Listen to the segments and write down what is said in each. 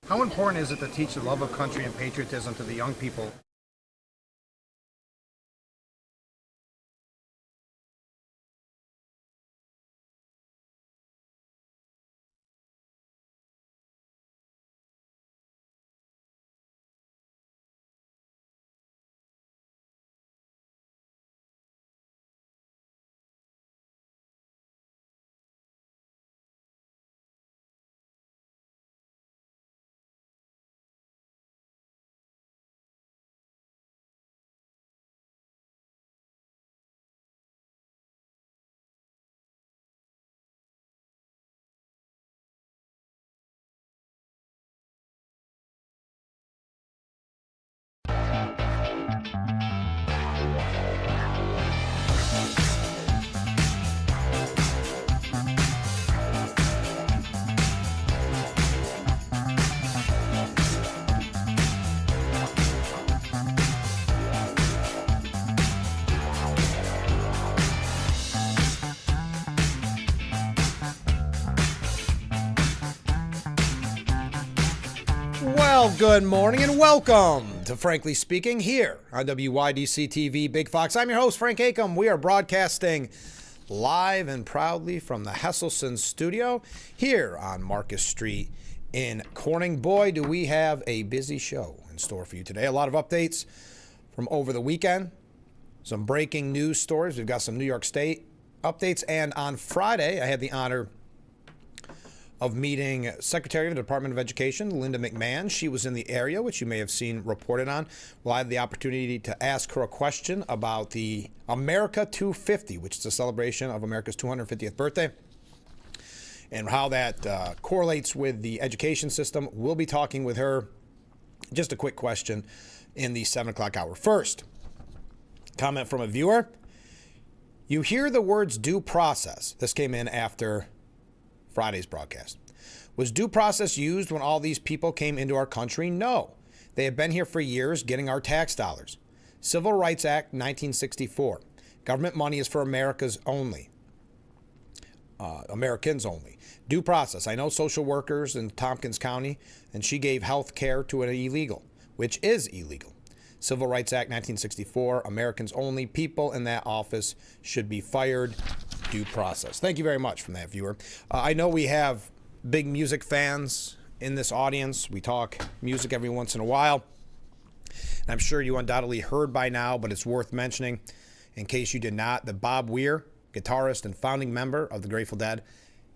How important is it to teach the love of country and patriotism to the young people? Well, good morning and welcome to Frankly Speaking here on WYDC TV Big Fox. I'm your host, Frank Acom. We are broadcasting live and proudly from the Hesselson studio here on Marcus Street in Corning. Boy, do we have a busy show in store for you today. A lot of updates from over the weekend, some breaking news stories. We've got some New York State updates, and on Friday, I had the honor of meeting Secretary of the Department of Education, Linda McMahon. She was in the area, which you may have seen reported on. Well, I had the opportunity to ask her a question about the America 250, which is a celebration of America's 250th birthday, and how that correlates with the education system. We'll be talking with her. Just a quick question in the 7 o'clock hour. First, comment from a viewer. You hear the words due process. This came in after Friday's broadcast. Was due process used when all these people came into our country? No. They have been here for years getting our tax dollars. Civil Rights Act 1964. Government money is for Americans only. Due process. I know social workers in Tompkins County, and she gave health care to an illegal, which is illegal. Civil Rights Act 1964. Americans only. People in that office should be fired. Due process. Thank you very much from that viewer. I know we have big music fans in this audience. We talk music every once in a while. And I'm sure you undoubtedly heard by now, but it's worth mentioning in case you did not, that Bob Weir, guitarist and founding member of the Grateful Dead,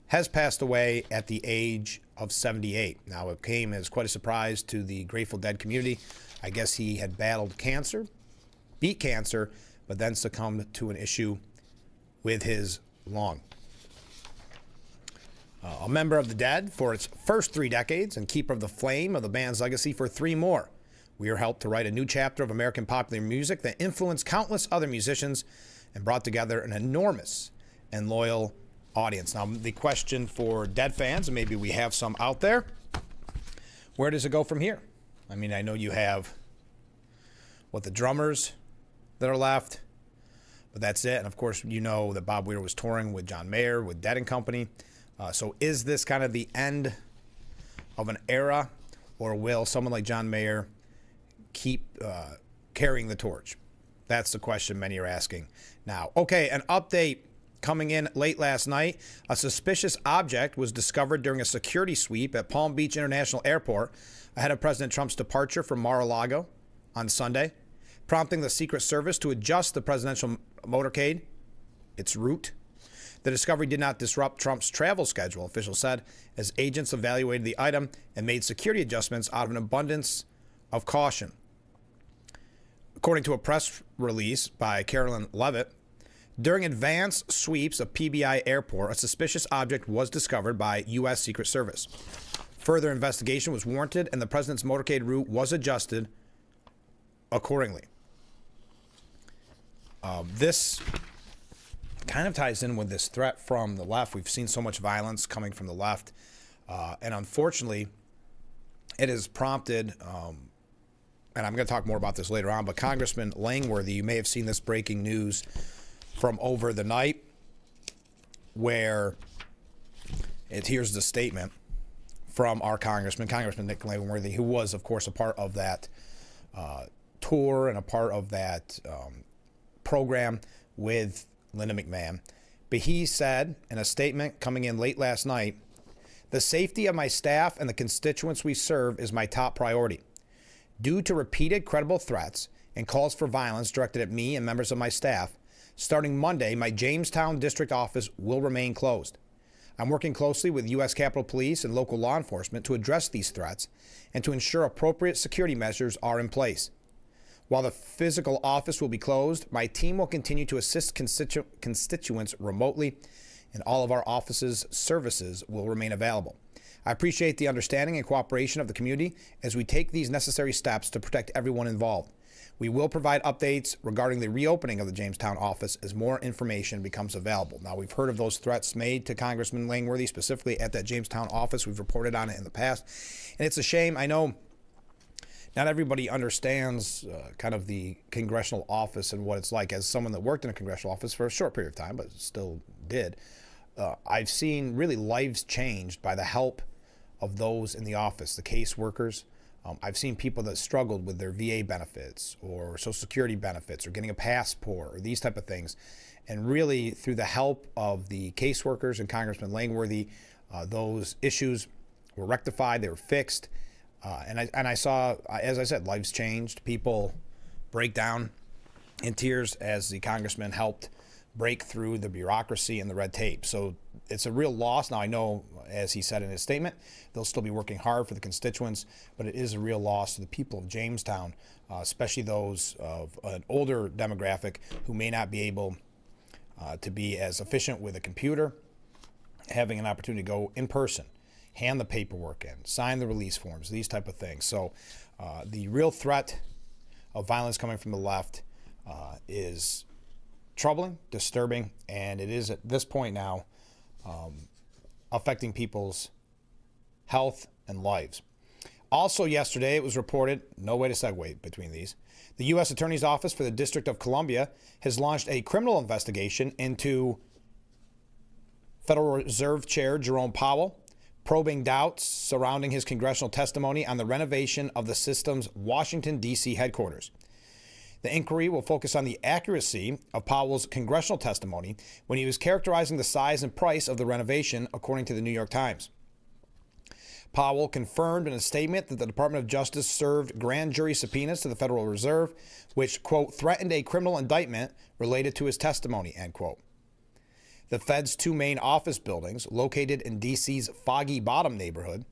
has passed away at the age of 78. Now, it came as quite a surprise to the Grateful Dead community. I guess he had battled cancer, beat cancer, but then succumbed to an issue with his lung. A member of the Dead for its first 3 decades and keeper of the flame of the band's legacy for 3 more. Weir helped to write a new chapter of American popular music that influenced countless other musicians and brought together an enormous and loyal audience. Now, the question for Dead fans, and maybe we have some out there, where does it go from here? I mean, I know you have, the drummers that are left, but that's it. And of course, you know that Bob Weir was touring with John Mayer, with Dead and Company. So is this kind of the end of an era, or will someone like John Mayer keep carrying the torch? That's the question many are asking now. Okay, an update coming in late last night. A suspicious object was discovered during a security sweep at Palm Beach International Airport ahead of President Trump's departure from Mar-a-Lago on Sunday, prompting the Secret Service to adjust the presidential motorcade, its route. The discovery did not disrupt Trump's travel schedule, officials said, as agents evaluated the item and made security adjustments out of an abundance of caution. According to a press release by Carolyn Levitt, during advanced sweeps of PBI Airport, a suspicious object was discovered by U.S. Secret Service. Further investigation was warranted, and the president's motorcade route was adjusted accordingly. This kind of ties in with this threat from the left. We've seen so much violence coming from the left, and unfortunately, it has prompted, and I'm going to talk more about this later on, but Congressman Langworthy, you may have seen this breaking news from over the night, where here's the statement from our Congressman Nick Langworthy, who was, of course, a part of that tour and a part of that program with Linda McMahon. But he said in a statement coming in late last night, "The safety of my staff and the constituents we serve is my top priority. Due to repeated credible threats and calls for violence directed at me and members of my staff, starting Monday, my Jamestown district office will remain closed. I'm working closely with U.S. Capitol Police and local law enforcement to address these threats and to ensure appropriate security measures are in place. While the physical office will be closed, my team will continue to assist constituents remotely, and all of our offices' services will remain available. I appreciate the understanding and cooperation of the community as we take these necessary steps to protect everyone involved. We will provide updates regarding the reopening of the Jamestown office as more information becomes available." Now, we've heard of those threats made to Congressman Langworthy, specifically at that Jamestown office. We've reported on it in the past, and it's a shame. I know not everybody understands kind of the congressional office and what it's like. As someone that worked in a congressional office for a short period of time, but still did, I've seen really lives changed by the help of those in the office, the caseworkers. I've seen people that struggled with their VA benefits or Social Security benefits or getting a passport or these type of things. And really, through the help of the caseworkers and Congressman Langworthy, those issues were rectified, they were fixed. And I saw, as I said, lives changed. People break down in tears as the congressman helped break through the bureaucracy and the red tape. So it's a real loss. Now, I know, as he said in his statement, they'll still be working hard for the constituents, but it is a real loss to the people of Jamestown, especially those of an older demographic who may not be able to be as efficient with a computer, having an opportunity to go in person, hand the paperwork in, sign the release forms, these type of things. So the real threat of violence coming from the left is troubling, disturbing, and it is at this point now affecting people's health and lives. Also yesterday, it was reported, no way to segue between these, the U.S. Attorney's Office for the District of Columbia has launched a criminal investigation into Federal Reserve Chair Jerome Powell, probing doubts surrounding his congressional testimony on the renovation of the system's Washington, D.C. headquarters. The inquiry will focus on the accuracy of Powell's congressional testimony when he was characterizing the size and price of the renovation, according to the New York Times. Powell confirmed in a statement that the Department of Justice served grand jury subpoenas to the Federal Reserve, which, quote, threatened a criminal indictment related to his testimony, end quote. The Fed's two main office buildings, located in D.C.'s Foggy Bottom neighborhood,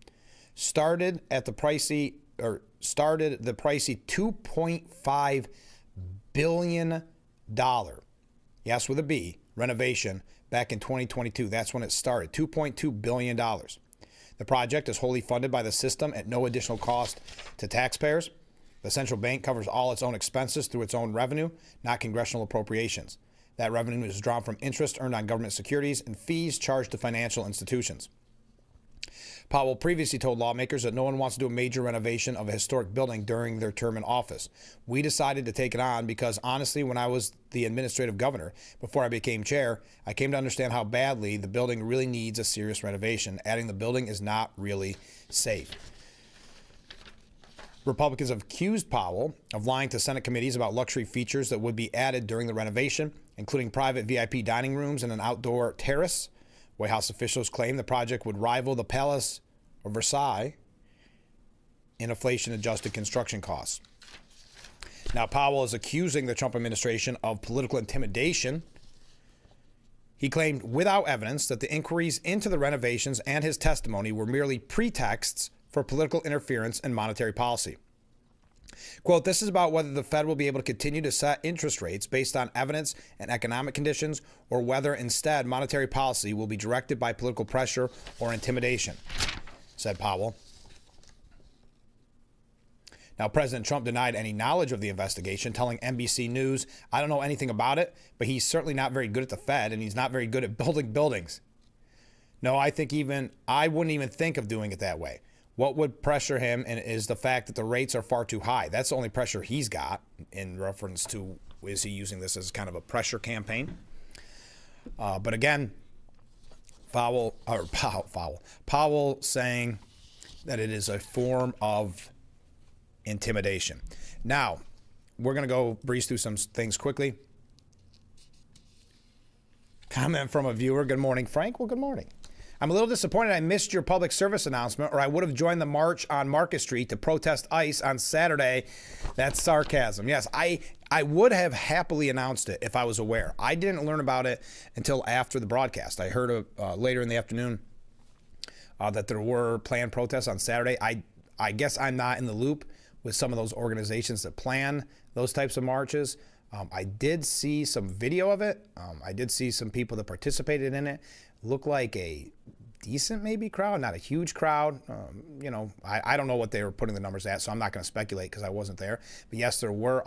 started the pricey $2.5 billion, yes, with a B, renovation back in 2022. That's when it started, $2.2 billion. The project is wholly funded by the system at no additional cost to taxpayers. The central bank covers all its own expenses through its own revenue, not congressional appropriations. That revenue is drawn from interest earned on government securities and fees charged to financial institutions. Powell previously told lawmakers that no one wants to do a major renovation of a historic building during their term in office. We decided to take it on because, honestly, when I was the administrative governor, before I became chair, I came to understand how badly the building really needs a serious renovation, adding the building is not really safe. Republicans have accused Powell of lying to Senate committees about luxury features that would be added during the renovation, including private VIP dining rooms and an outdoor terrace. White House officials claim the project would rival the Palace of Versailles in inflation-adjusted construction costs. Now, Powell is accusing the Trump administration of political intimidation. He claimed without evidence that the inquiries into the renovations and his testimony were merely pretexts for political interference in monetary policy. Quote, this is about whether the Fed will be able to continue to set interest rates based on evidence and economic conditions, or whether instead monetary policy will be directed by political pressure or intimidation, said Powell. Now, President Trump denied any knowledge of the investigation, telling NBC News, I don't know anything about it, but he's certainly not very good at the Fed, and he's not very good at building buildings. No, I wouldn't even think of doing it that way. What would pressure him is the fact that the rates are far too high. That's the only pressure he's got in reference to, is he using this as kind of a pressure campaign? But again, Powell saying that it is a form of intimidation. Now, we're going to go breeze through some things quickly. Comment from a viewer. Good morning, Frank. Well, good morning. I'm a little disappointed I missed your public service announcement, or I would have joined the march on Market Street to protest ICE on Saturday. That's sarcasm. Yes, I would have happily announced it if I was aware. I didn't learn about it until after the broadcast. I heard later in the afternoon that there were planned protests on Saturday. I guess I'm not in the loop with some of those organizations that plan those types of marches. I did see some video of it. I did see some people that participated in it. Looked like a decent maybe crowd, not a huge crowd. I don't know what they were putting the numbers at, so I'm not going to speculate because I wasn't there. But yes, there were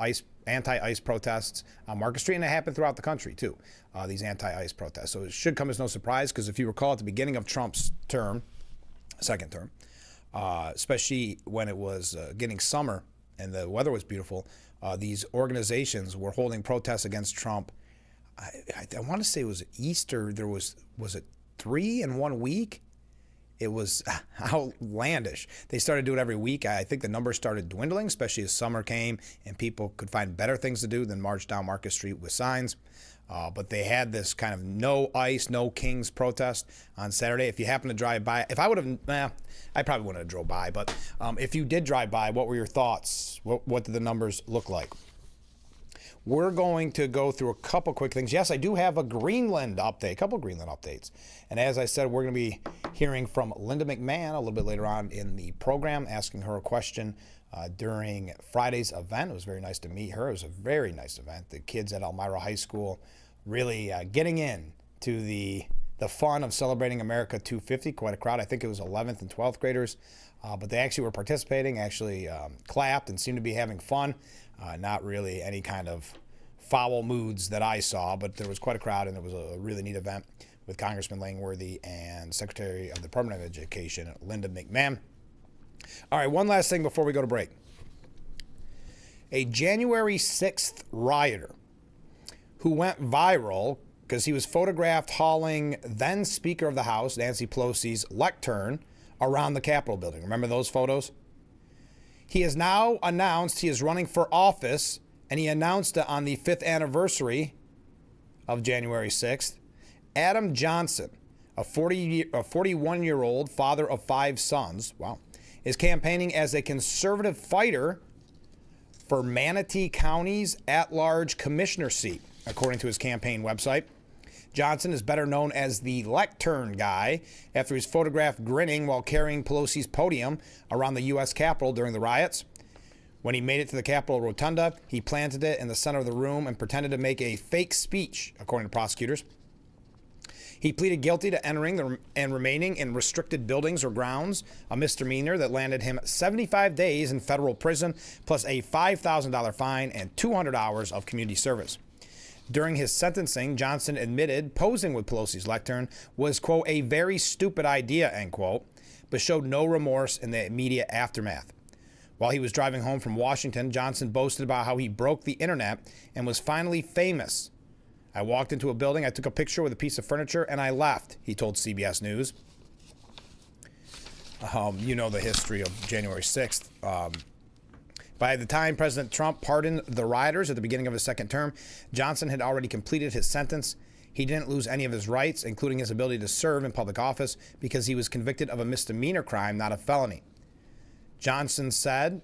anti-ICE protests on Market Street, and it happened throughout the country too, these anti-ICE protests. So it should come as no surprise, because if you recall at the beginning of Trump's second term, especially when it was getting summer and the weather was beautiful, these organizations were holding protests against Trump. I want to say it was Easter. Was it 3 in 1 week? It was outlandish. They started doing it every week. I think the numbers started dwindling, especially as summer came and people could find better things to do than march down Market Street with signs. But they had this kind of no ICE, no Kings protest on Saturday. If you happen to drive by, if I would have, I probably wouldn't have drove by. But if you did drive by, what were your thoughts? What did the numbers look like? We're going to go through a couple quick things. Yes, I do have a Greenland update, a couple Greenland updates. And as I said, we're going to be hearing from Linda McMahon a little bit later on in the program, asking her a question during Friday's event. It was very nice to meet her. It was a very nice event. The kids at Elmira High School really getting in to the fun of celebrating America 250. Quite a crowd. I think it was 11th and 12th graders. But they actually were participating, actually clapped and seemed to be having fun. Not really any kind of foul moods that I saw, but there was quite a crowd, and it was a really neat event with Congressman Langworthy and Secretary of the Department of Education, Linda McMahon. All right, one last thing before we go to break. A January 6th rioter who went viral because he was photographed hauling then Speaker of the House, Nancy Pelosi's lectern around the Capitol building. Remember those photos? He has now announced he is running for office, and he announced it on the 5th anniversary of January 6th. Adam Johnson, a 41-year-old father of 5 sons, is campaigning as a conservative fighter for Manatee County's at-large commissioner seat, according to his campaign website. Johnson is better known as the lectern guy after he's photographed grinning while carrying Pelosi's podium around the U.S. Capitol during the riots. When he made it to the Capitol Rotunda, he planted it in the center of the room and pretended to make a fake speech, according to prosecutors. He pleaded guilty to entering and remaining in restricted buildings or grounds, a misdemeanor that landed him 75 days in federal prison, plus a $5,000 fine and 200 hours of community service. During his sentencing, Johnson admitted posing with Pelosi's lectern was, quote, a very stupid idea, end quote, but showed no remorse in the immediate aftermath. While he was driving home from Washington, Johnson boasted about how he broke the internet and was finally famous. I walked into a building, I took a picture with a piece of furniture, and I left, he told CBS News. You know the history of January 6th. By the time President Trump pardoned the rioters at the beginning of his second term, Johnson had already completed his sentence. He didn't lose any of his rights, including his ability to serve in public office, because he was convicted of a misdemeanor crime, not a felony. Johnson said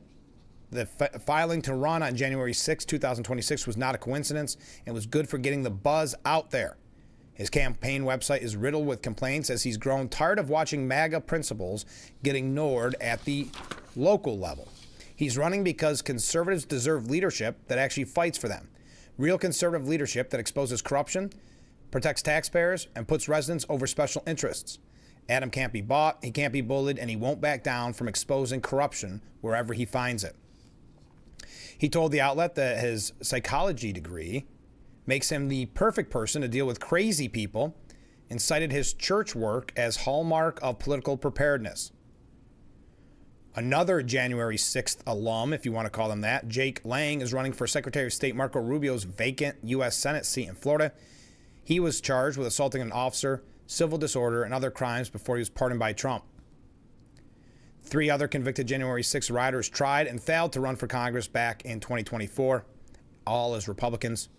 that filing to run on January 6, 2026 was not a coincidence and was good for getting the buzz out there. His campaign website is riddled with complaints as he's grown tired of watching MAGA principles get ignored at the local level. He's running because conservatives deserve leadership that actually fights for them. Real conservative leadership that exposes corruption, protects taxpayers, and puts residents over special interests. Adam can't be bought, he can't be bullied, and he won't back down from exposing corruption wherever he finds it. He told the outlet that his psychology degree makes him the perfect person to deal with crazy people and cited his church work as hallmark of political preparedness. Another January 6th alum, if you want to call him that, Jake Lang, is running for Secretary of State Marco Rubio's vacant U.S. Senate seat in Florida. He was charged with assaulting an officer, civil disorder, and other crimes before he was pardoned by Trump. 3 other convicted January 6 rioters tried and failed to run for Congress back in 2024, all as Republicans.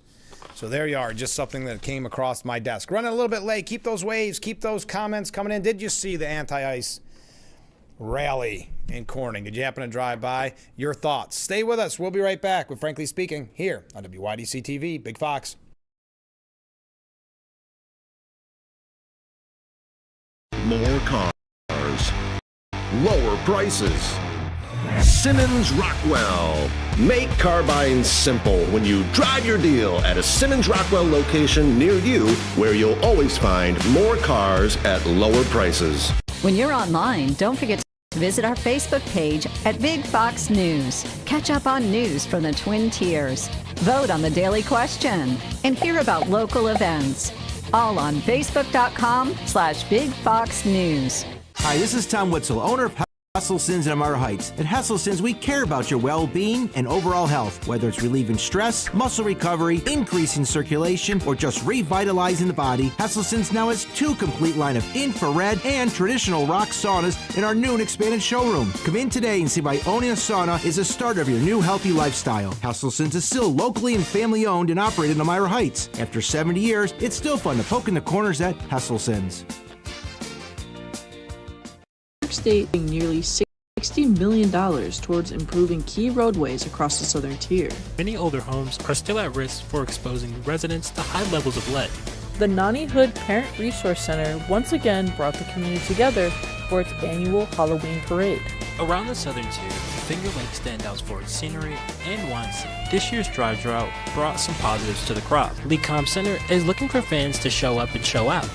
So there you are, just something that came across my desk. Running a little bit late. Keep those waves, keep those comments coming in. Did you see the anti-ICE rally in Corning? Did you happen to drive by? Your thoughts. Stay with us. We'll be right back with Frankly Speaking here on WYDC TV. Big Fox. More cars, lower prices. Simmons Rockwell. Make car buying simple when you drive your deal at a Simmons Rockwell location near you, where you'll always find more cars at lower prices. When you're online, don't forget to visit our Facebook page at Big Fox News. Catch up on news from the Twin Tiers. Vote on the daily question and hear about local events. All on Facebook.com/Big Fox News. Hi, this is Tom Witzel, owner of Hesselson's in Amara Heights. At Hesselson's, we care about your well-being and overall health, whether it's relieving stress, muscle recovery, increasing circulation, or just revitalizing the body. Hesselson's now has 2 complete line of infrared and traditional rock saunas in our new and expanded showroom. Come in today and see why owning a sauna is the start of your new healthy lifestyle. Hesselson's is still locally and family-owned and operated in Amara Heights. After 70 years, it's still fun to poke in the corners at Hesselson's. State nearly $60 million towards improving key roadways across the southern tier. Many older homes are still at risk for exposing residents to high levels of lead. The Nani Hood Parent Resource Center once again brought the community together for its annual Halloween parade. Around the southern tier, Finger Lake stands out for its scenery and wine scene. This year's drive drought brought some positives to the crop. Lee Com Center is looking for fans to show up and show out.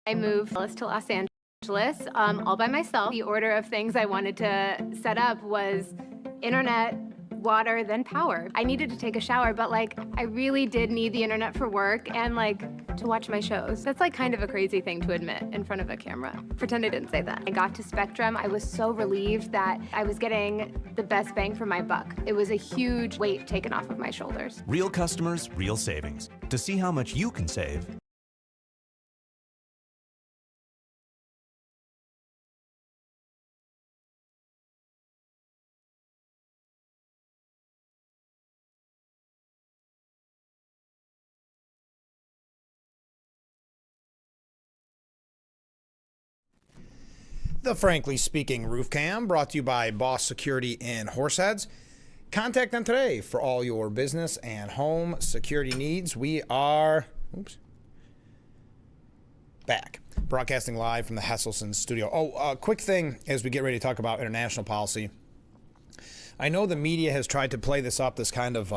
I moved to Los Angeles all by myself. The order of things I wanted to set up was internet, water, then power. I needed to take a shower, but I really did need the internet for work and to watch my shows. That's kind of a crazy thing to admit in front of a camera. Pretend I didn't say that. I got to Spectrum. I was so relieved that I was getting the best bang for my buck. It was a huge weight taken off of my shoulders. Real customers, real savings. To see how much you can save, The Frankly Speaking Roof Cam, brought to you by Boss Security in Horseheads. Contact them today for all your business and home security needs. We are back, broadcasting live from the Hesselson studio. Quick thing as we get ready to talk about international policy. I know the media has tried to play this up, this kind of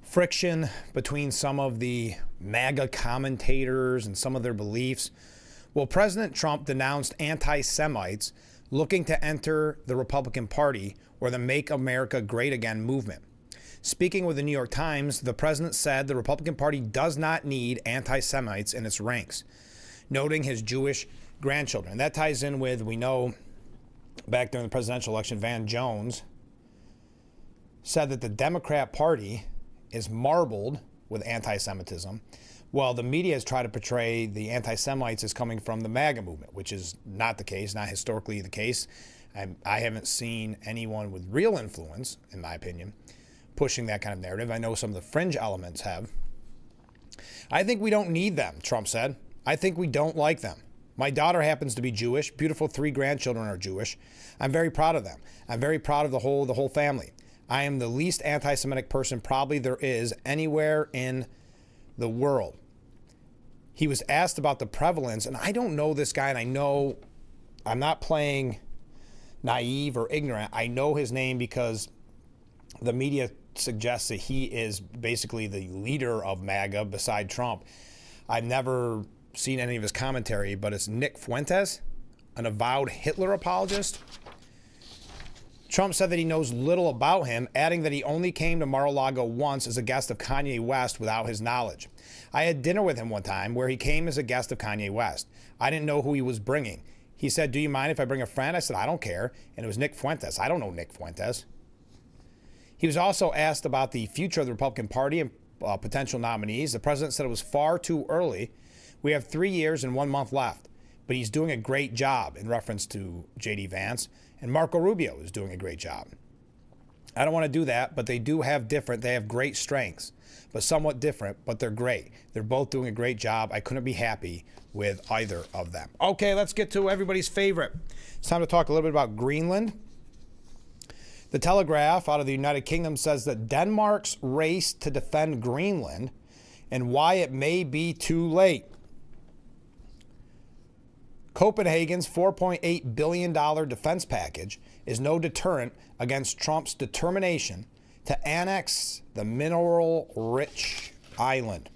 friction between some of the MAGA commentators and some of their beliefs. Well, President Trump denounced anti-Semites looking to enter the Republican Party or the Make America Great Again movement. Speaking with the New York Times, the president said the Republican Party does not need anti-Semites in its ranks, noting his Jewish grandchildren. That ties in with, we know, back during the presidential election, Van Jones said that the Democrat Party is marbled with anti-Semitism, while the media has tried to portray the anti-Semites as coming from the MAGA movement, which is not the case, not historically the case. I haven't seen anyone with real influence, in my opinion, pushing that kind of narrative. I know some of the fringe elements have. I think we don't need them, Trump said. I think we don't like them. My daughter happens to be Jewish. Beautiful 3 grandchildren are Jewish. I'm very proud of them. I'm very proud of the whole family. I am the least anti-Semitic person probably there is anywhere in the world. He was asked about the prevalence, and I don't know this guy, and I know I'm not playing naive or ignorant. I know his name because the media suggests that he is basically the leader of MAGA beside Trump. I've never seen any of his commentary, but it's Nick Fuentes, an avowed Hitler apologist. Trump said that he knows little about him, adding that he only came to Mar-a-Lago once as a guest of Kanye West without his knowledge. I had dinner with him one time where he came as a guest of Kanye West. I didn't know who he was bringing. He said, "Do you mind if I bring a friend?" I said, "I don't care." And it was Nick Fuentes. I don't know Nick Fuentes. He was also asked about the future of the Republican Party and potential nominees. The president said it was far too early, We have 3 years and 1 month left, but he's doing a great job," in reference to J.D. Vance, and Marco Rubio is doing a great job. I don't want to do that, but they have great strengths, but somewhat different, but they're great. They're both doing a great job. I couldn't be happy with either of them. Okay, let's get to everybody's favorite. It's time to talk a little bit about Greenland. The Telegraph out of the United Kingdom says that Denmark's race to defend Greenland and why it may be too late. Copenhagen's $4.8 billion defense package is no deterrent against Trump's determination to annex the mineral-rich island.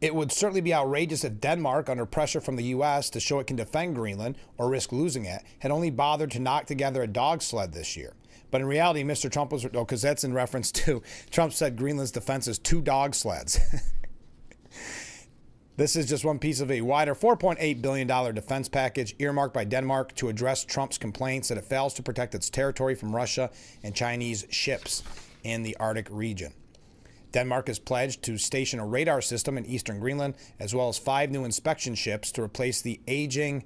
It would certainly be outrageous if Denmark, under pressure from the U.S. to show it can defend Greenland or risk losing it, had only bothered to knock together a dog sled this year. But in reality, Mr. Trump was, because that's in reference to, Trump said Greenland's defense is 2 dog sleds. This is just one piece of a wider $4.8 billion defense package earmarked by Denmark to address Trump's complaints that it fails to protect its territory from Russia and Chinese ships in the Arctic region. Denmark has pledged to station a radar system in eastern Greenland, as well as 5 new inspection ships to replace the aging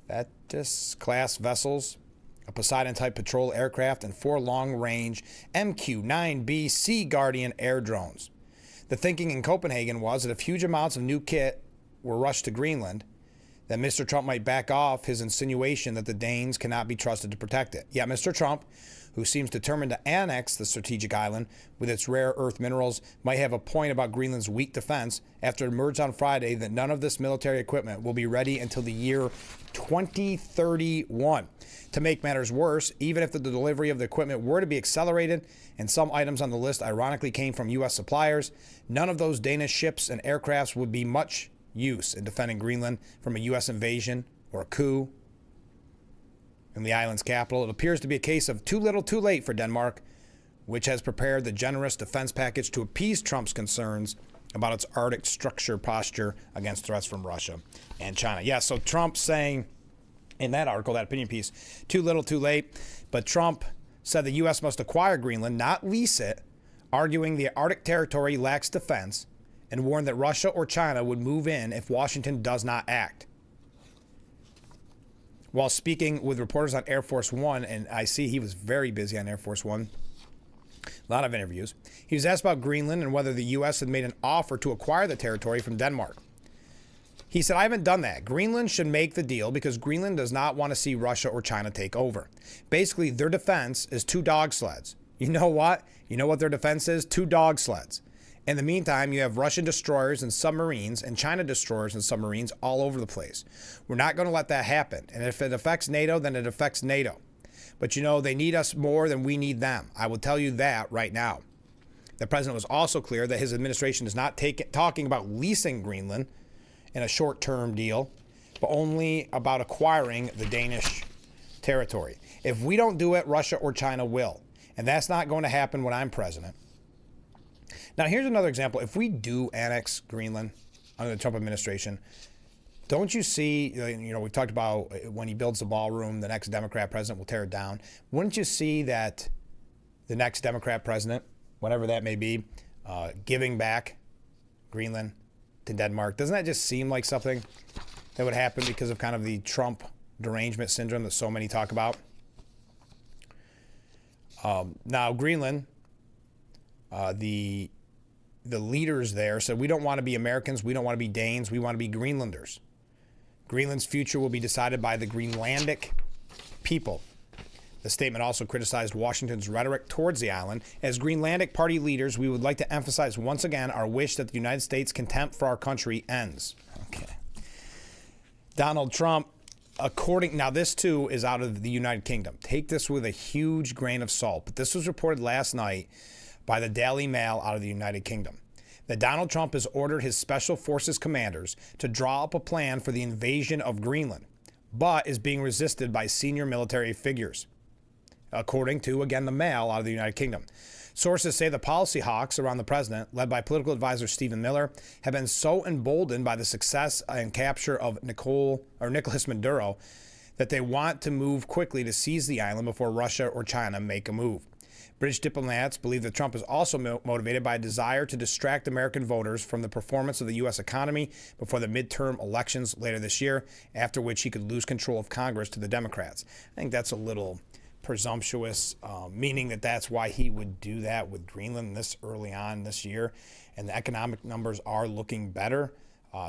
Thetis-class vessels, a Poseidon-type patrol aircraft, and 4 long-range MQ-9B Sea Guardian air drones. The thinking in Copenhagen was that if huge amounts of new kit were rushed to Greenland, that Mr. Trump might back off his insinuation that the Danes cannot be trusted to protect it. Yet Mr. Trump, who seems determined to annex the strategic island with its rare earth minerals, might have a point about Greenland's weak defense after it emerged on Friday that none of this military equipment will be ready until the year 2031. To make matters worse, even if the delivery of the equipment were to be accelerated, and some items on the list ironically came from U.S. suppliers, none of those Danish ships and aircrafts would be much use in defending Greenland from a U.S. invasion or a coup in the island's capital. It appears to be a case of too little too late for Denmark, which has prepared the generous defense package to appease Trump's concerns about its Arctic structure posture against threats from Russia and China. Yeah, so Trump saying in that article, that opinion piece, too little too late, but Trump said the U.S. must acquire Greenland, not lease it, arguing the Arctic territory lacks defense, and warned that Russia or China would move in if Washington does not act. While speaking with reporters on Air Force One, and I see he was very busy on Air Force One, a lot of interviews, he was asked about Greenland and whether the U.S. had made an offer to acquire the territory from Denmark. He said, "I haven't done that. Greenland should make the deal because Greenland does not want to see Russia or China take over. Basically, their defense is 2 dog sleds. You know what? You know what their defense is? 2 dog sleds. In the meantime, you have Russian destroyers and submarines and China destroyers and submarines all over the place. We're not going to let that happen. And if it affects NATO, then it affects NATO. But you know, they need us more than we need them. I will tell you that right now." The president was also clear that his administration is not talking about leasing Greenland in a short-term deal, but only about acquiring the Danish territory. If we don't do it, Russia or China will. And that's not going to happen when I'm president. Now, here's another example. If we do annex Greenland under the Trump administration, don't you see, we talked about when he builds the ballroom, the next Democrat president will tear it down. Wouldn't you see that the next Democrat president, whatever that may be, giving back Greenland to Denmark? Doesn't that just seem like something that would happen because of kind of the Trump derangement syndrome that so many talk about? Now, Greenland, the leaders there said, "We don't want to be Americans. We don't want to be Danes. We want to be Greenlanders. Greenland's future will be decided by the Greenlandic people." The statement also criticized Washington's rhetoric towards the island. "As Greenlandic Party leaders, we would like to emphasize once again our wish that the United States' contempt for our country ends." Okay. Donald Trump, now this too is out of the United Kingdom. Take this with a huge grain of salt, but this was reported last night by the Daily Mail out of the United Kingdom, that Donald Trump has ordered his Special Forces commanders to draw up a plan for the invasion of Greenland, but is being resisted by senior military figures, according to, again, the Mail out of the United Kingdom. Sources say the policy hawks around the president, led by political advisor Stephen Miller, have been so emboldened by the success and capture of Nicolas Maduro that they want to move quickly to seize the island before Russia or China make a move. British diplomats believe that Trump is also motivated by a desire to distract American voters from the performance of the U.S. economy before the midterm elections later this year, after which he could lose control of Congress to the Democrats. I think that's a little presumptuous, meaning that that's why he would do that with Greenland this early on this year, and the economic numbers are looking better.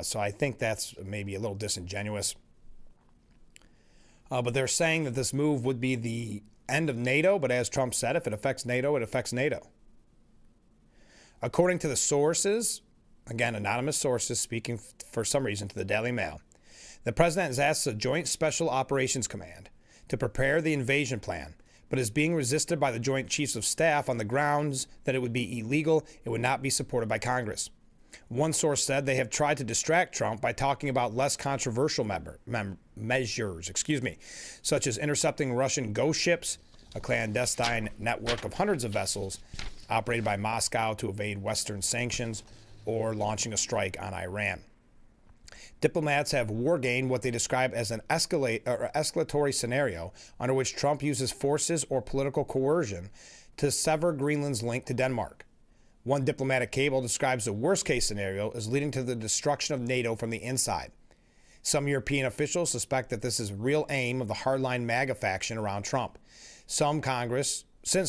So I think that's maybe a little disingenuous. But they're saying that this move would be the end of NATO, but as Trump said, if it affects NATO, it affects NATO. According to the sources, again, anonymous sources speaking for some reason to the Daily Mail, the president has asked the Joint Special Operations Command to prepare the invasion plan, but is being resisted by the Joint Chiefs of Staff on the grounds that it would be illegal, it would not be supported by Congress. One source said they have tried to distract Trump by talking about less controversial measures, such as intercepting Russian ghost ships, a clandestine network of hundreds of vessels operated by Moscow to evade Western sanctions, or launching a strike on Iran. Diplomats have wargained what they describe as an escalatory scenario under which Trump uses forces or political coercion to sever Greenland's link to Denmark. One diplomatic cable describes the worst-case scenario as leading to the destruction of NATO from the inside. Some European officials suspect that this is a real aim of the hardline MAGA faction around Trump. Since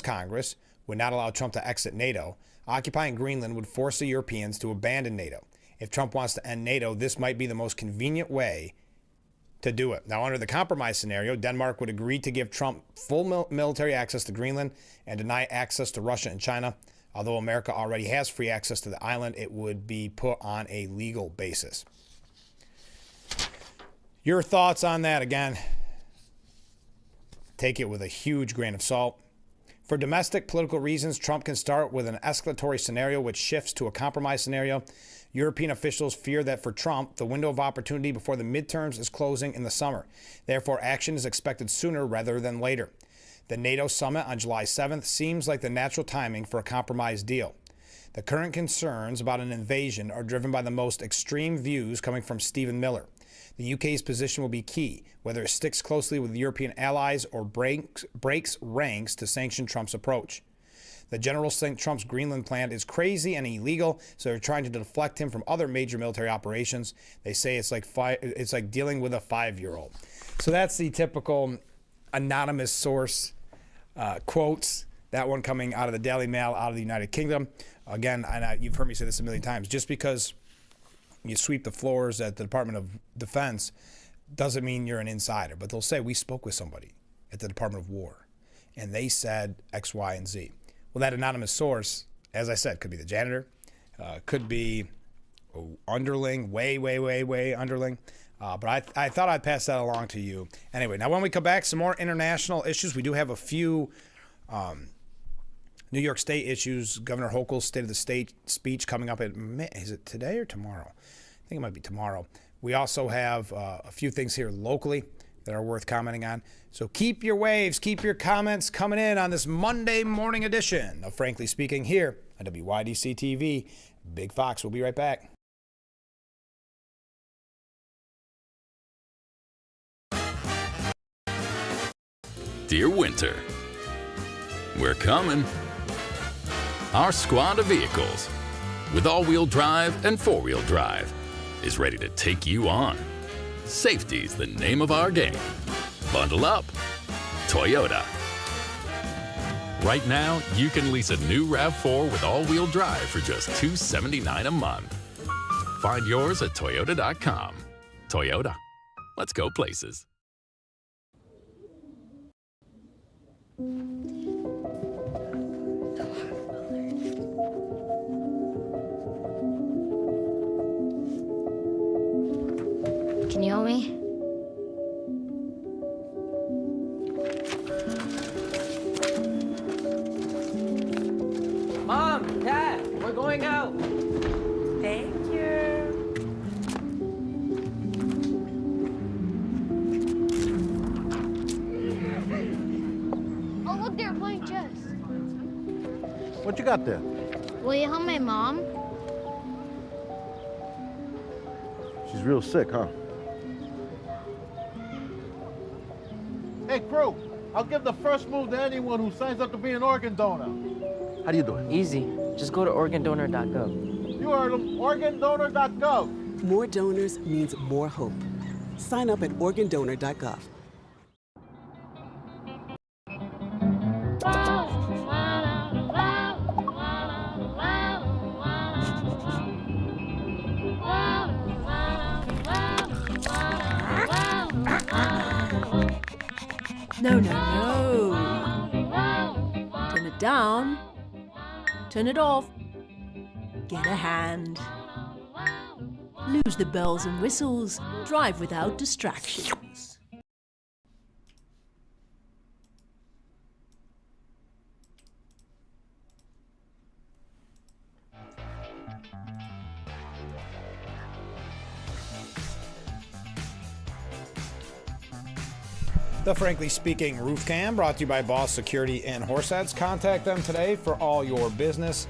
Congress would not allow Trump to exit NATO, occupying Greenland would force the Europeans to abandon NATO. If Trump wants to end NATO, this might be the most convenient way to do it. Now, under the compromise scenario, Denmark would agree to give Trump full military access to Greenland and deny access to Russia and China. Although America already has free access to the island, it would be put on a legal basis. Your thoughts on that, again, take it with a huge grain of salt. For domestic political reasons, Trump can start with an escalatory scenario which shifts to a compromise scenario. European officials fear that for Trump, the window of opportunity before the midterms is closing in the summer. Therefore, action is expected sooner rather than later. The NATO summit on July 7th seems like the natural timing for a compromise deal. The current concerns about an invasion are driven by the most extreme views coming from Stephen Miller. The UK's position will be key, whether it sticks closely with European allies or breaks ranks to sanction Trump's approach. The generals think Trump's Greenland plan is crazy and illegal, so they're trying to deflect him from other major military operations. They say it's like dealing with a 5-year-old. So that's the typical anonymous source quotes. That one coming out of the Daily Mail, out of the United Kingdom. Again, you've heard me say this a million times. Just because you sweep the floors at the Department of Defense doesn't mean you're an insider. But they'll say, we spoke with somebody at the Department of War, and they said X, Y, and Z. Well, that anonymous source, as I said, could be the janitor, could be underling, way underling. But I thought I'd pass that along to you. Anyway, now when we come back, some more international issues. We do have a few New York State issues. Governor Hochul's State of the State speech coming up at, is it today or tomorrow? I think it might be tomorrow. We also have a few things here locally that are worth commenting on. So keep your waves, keep your comments coming in on this Monday morning edition of Frankly Speaking here on WYDC TV. Big Fox, we'll be right back. Dear Winter, we're coming. Our squad of vehicles, with all-wheel drive and four-wheel drive, is ready to take you on. Safety's the name of our game. Bundle up. Toyota. Right now, you can lease a new RAV4 with all-wheel drive for just $279 a month. Find yours at Toyota.com. Toyota. Let's go places. Can you help me? Mom, Dad, we're going out. Thank you. Oh, look, they're playing chess. What you got there? Will you help my mom? She's real sick, huh? Hey, crew, I'll give the first move to anyone who signs up to be an organ donor. How do you do it? Easy. Just go to organdonor.gov. You heard him. Organdonor.gov. More donors means more hope. Sign up at organdonor.gov. No, no, no. Turn it down. Turn it off. Get a hand. Lose the bells and whistles. Drive without distractions. The Frankly Speaking Roof Cam, brought to you by Boss Security in Horseheads. Contact them today for all your business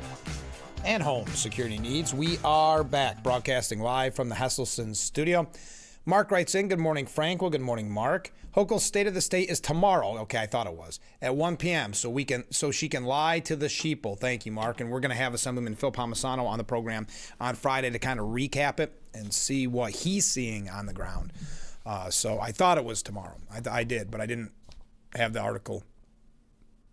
and home security needs. We are back, broadcasting live from the Hesselson studio. Mark writes in, good morning, Frank. Well, good morning, Mark. Hochul's State of the State is tomorrow. Okay, I thought it was. At 1 p.m., so she can lie to the sheeple. Thank you, Mark. And we're going to have Assemblyman Phil Palmisano on the program on Friday to kind of recap it and see what he's seeing on the ground. So I thought it was tomorrow. I did, but I didn't have the article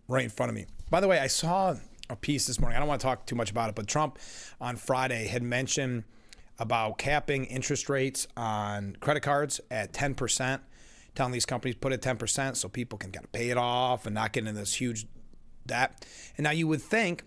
right in front of me. By the way, I saw a piece this morning. I don't want to talk too much about it, but Trump on Friday had mentioned about capping interest rates on credit cards at 10%, telling these companies put it 10% so people can kind of pay it off and not get into this huge debt. And now you would think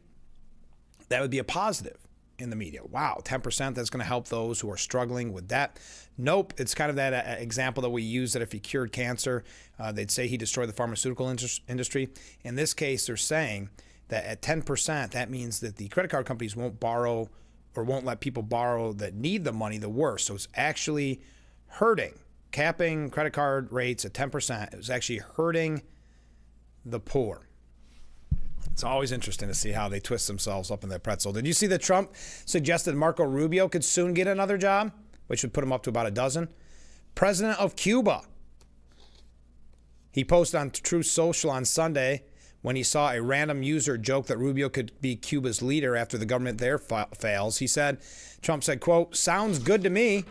that would be a positive in the media. Wow, 10%, that's going to help those who are struggling with debt. Nope, it's kind of that example that we use that if he cured cancer, they'd say he destroyed the pharmaceutical industry. In this case, they're saying that at 10%, that means that the credit card companies won't borrow or won't let people borrow that need the money the worse. So it's actually hurting. Capping credit card rates at 10%, it was actually hurting the poor. It's always interesting to see how they twist themselves up in that pretzel. Did you see that Trump suggested Marco Rubio could soon get another job, which would put him up to about a dozen? President of Cuba. He posted on Truth Social on Sunday when he saw a random user joke that Rubio could be Cuba's leader after the government there fails. Trump said, quote, "Sounds good to me."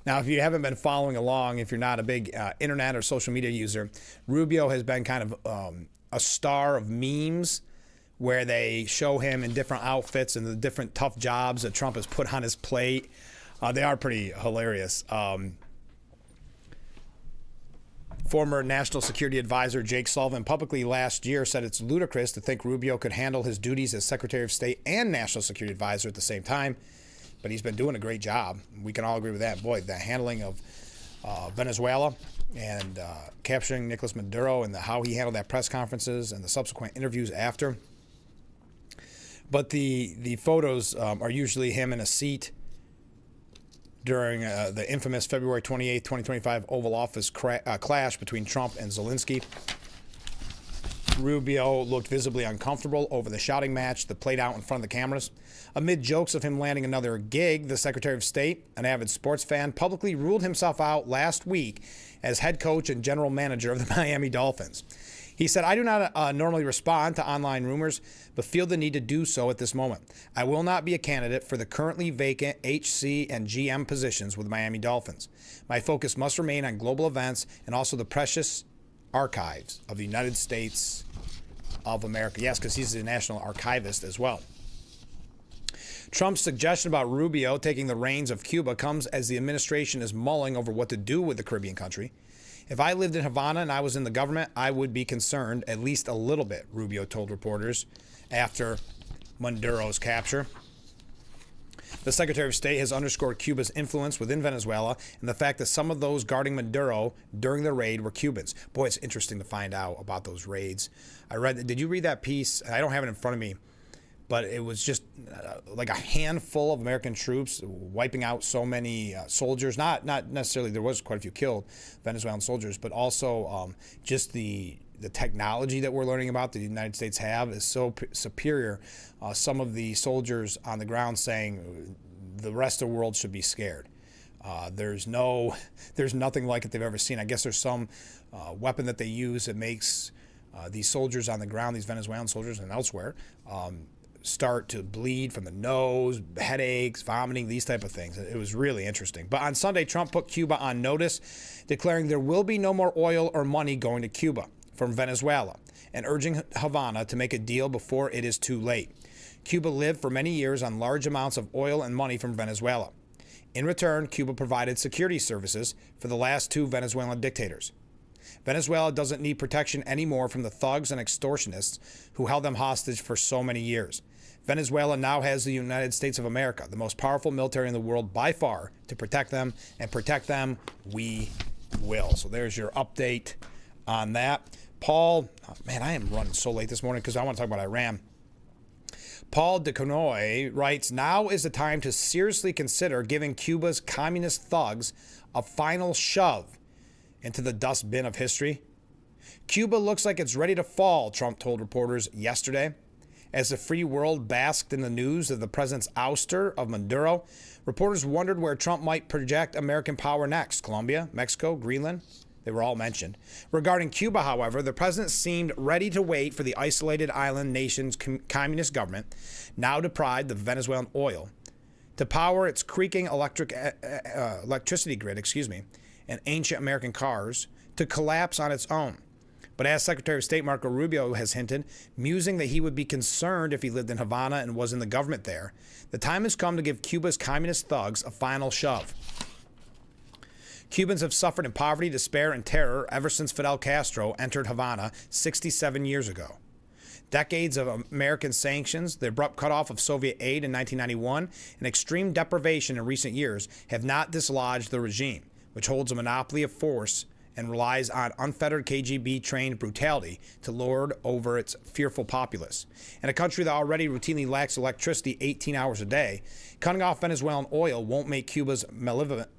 Now, if you haven't been following along, if you're not a big internet or social media user, Rubio has been kind of a star of memes where they show him in different outfits and the different tough jobs that Trump has put on his plate. They are pretty hilarious. Former National Security Advisor Jake Sullivan publicly last year said it's ludicrous to think Rubio could handle his duties as Secretary of State and National Security Advisor at the same time. But he's been doing a great job. We can all agree with that. Boy, the handling of Venezuela and capturing Nicolas Maduro and how he handled that press conferences and the subsequent interviews after. But the photos are usually him in a seat during the infamous February 28, 2025 Oval Office clash between Trump and Zelensky. Rubio looked visibly uncomfortable over the shouting match that played out in front of the cameras. Amid jokes of him landing another gig, the Secretary of State, an avid sports fan, publicly ruled himself out last week as head coach and general manager of the Miami Dolphins. He said, "I do not normally respond to online rumors, but feel the need to do so at this moment. I will not be a candidate for the currently vacant HC and GM positions with the Miami Dolphins. My focus must remain on global events and also the precious archives of the United States of America." Yes, because he's a national archivist as well. Trump's suggestion about Rubio taking the reins of Cuba comes as the administration is mulling over what to do with the Caribbean country. "If I lived in Havana and I was in the government, I would be concerned, at least a little bit," Rubio told reporters after Maduro's capture. The Secretary of State has underscored Cuba's influence within Venezuela and the fact that some of those guarding Maduro during the raid were Cubans. Boy, it's interesting to find out about those raids. Did you read that piece? I don't have it in front of me, but it was just like a handful of American troops wiping out so many soldiers. Not necessarily, there was quite a few killed Venezuelan soldiers, but also just the technology that we're learning about that the United States have is so superior. Some of the soldiers on the ground saying the rest of the world should be scared. There's nothing like it they've ever seen. I guess there's some weapon that they use that makes these soldiers on the ground, these Venezuelan soldiers and elsewhere, start to bleed from the nose, headaches, vomiting, these type of things. It was really interesting. But on Sunday, Trump put Cuba on notice, declaring there will be no more oil or money going to Cuba from Venezuela, and urging Havana to make a deal before it is too late. Cuba lived for many years on large amounts of oil and money from Venezuela. In return, Cuba provided security services for the last two Venezuelan dictators. Venezuela doesn't need protection anymore from the thugs and extortionists who held them hostage for so many years. Venezuela now has the United States of America, the most powerful military in the world by far, to protect them, and protect them we will. So there's your update on that. Paul, oh man, I am running so late this morning because I want to talk about Iran. Paul de Conoy writes, now is the time to seriously consider giving Cuba's communist thugs a final shove into the dustbin of history. Cuba looks like it's ready to fall, Trump told reporters yesterday. As the free world basked in the news of the president's ouster of Maduro, reporters wondered where Trump might project American power next. Colombia, Mexico, Greenland, they were all mentioned. Regarding Cuba, however, the president seemed ready to wait for the isolated island nation's communist government, now deprived of Venezuelan oil, to power its creaking electricity grid, and ancient American cars, to collapse on its own. But as Secretary of State Marco Rubio has hinted, musing that he would be concerned if he lived in Havana and was in the government there, the time has come to give Cuba's communist thugs a final shove. Cubans have suffered in poverty, despair, and terror ever since Fidel Castro entered Havana 67 years ago. Decades of American sanctions, the abrupt cutoff of Soviet aid in 1991, and extreme deprivation in recent years have not dislodged the regime, which holds a monopoly of force and relies on unfettered KGB-trained brutality to lord over its fearful populace. In a country that already routinely lacks electricity 18 hours a day, cutting off Venezuelan oil won't make Cuba's malevolent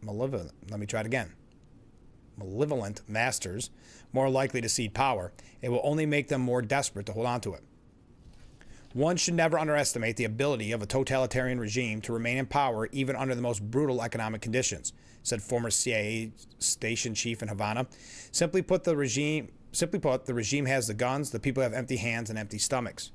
masters more likely to cede power. It will only make them more desperate to hold on to it. One should never underestimate the ability of a totalitarian regime to remain in power even under the most brutal economic conditions, said former CIA station chief in Havana. Simply put, the regime has the guns, the people have empty hands and empty stomachs.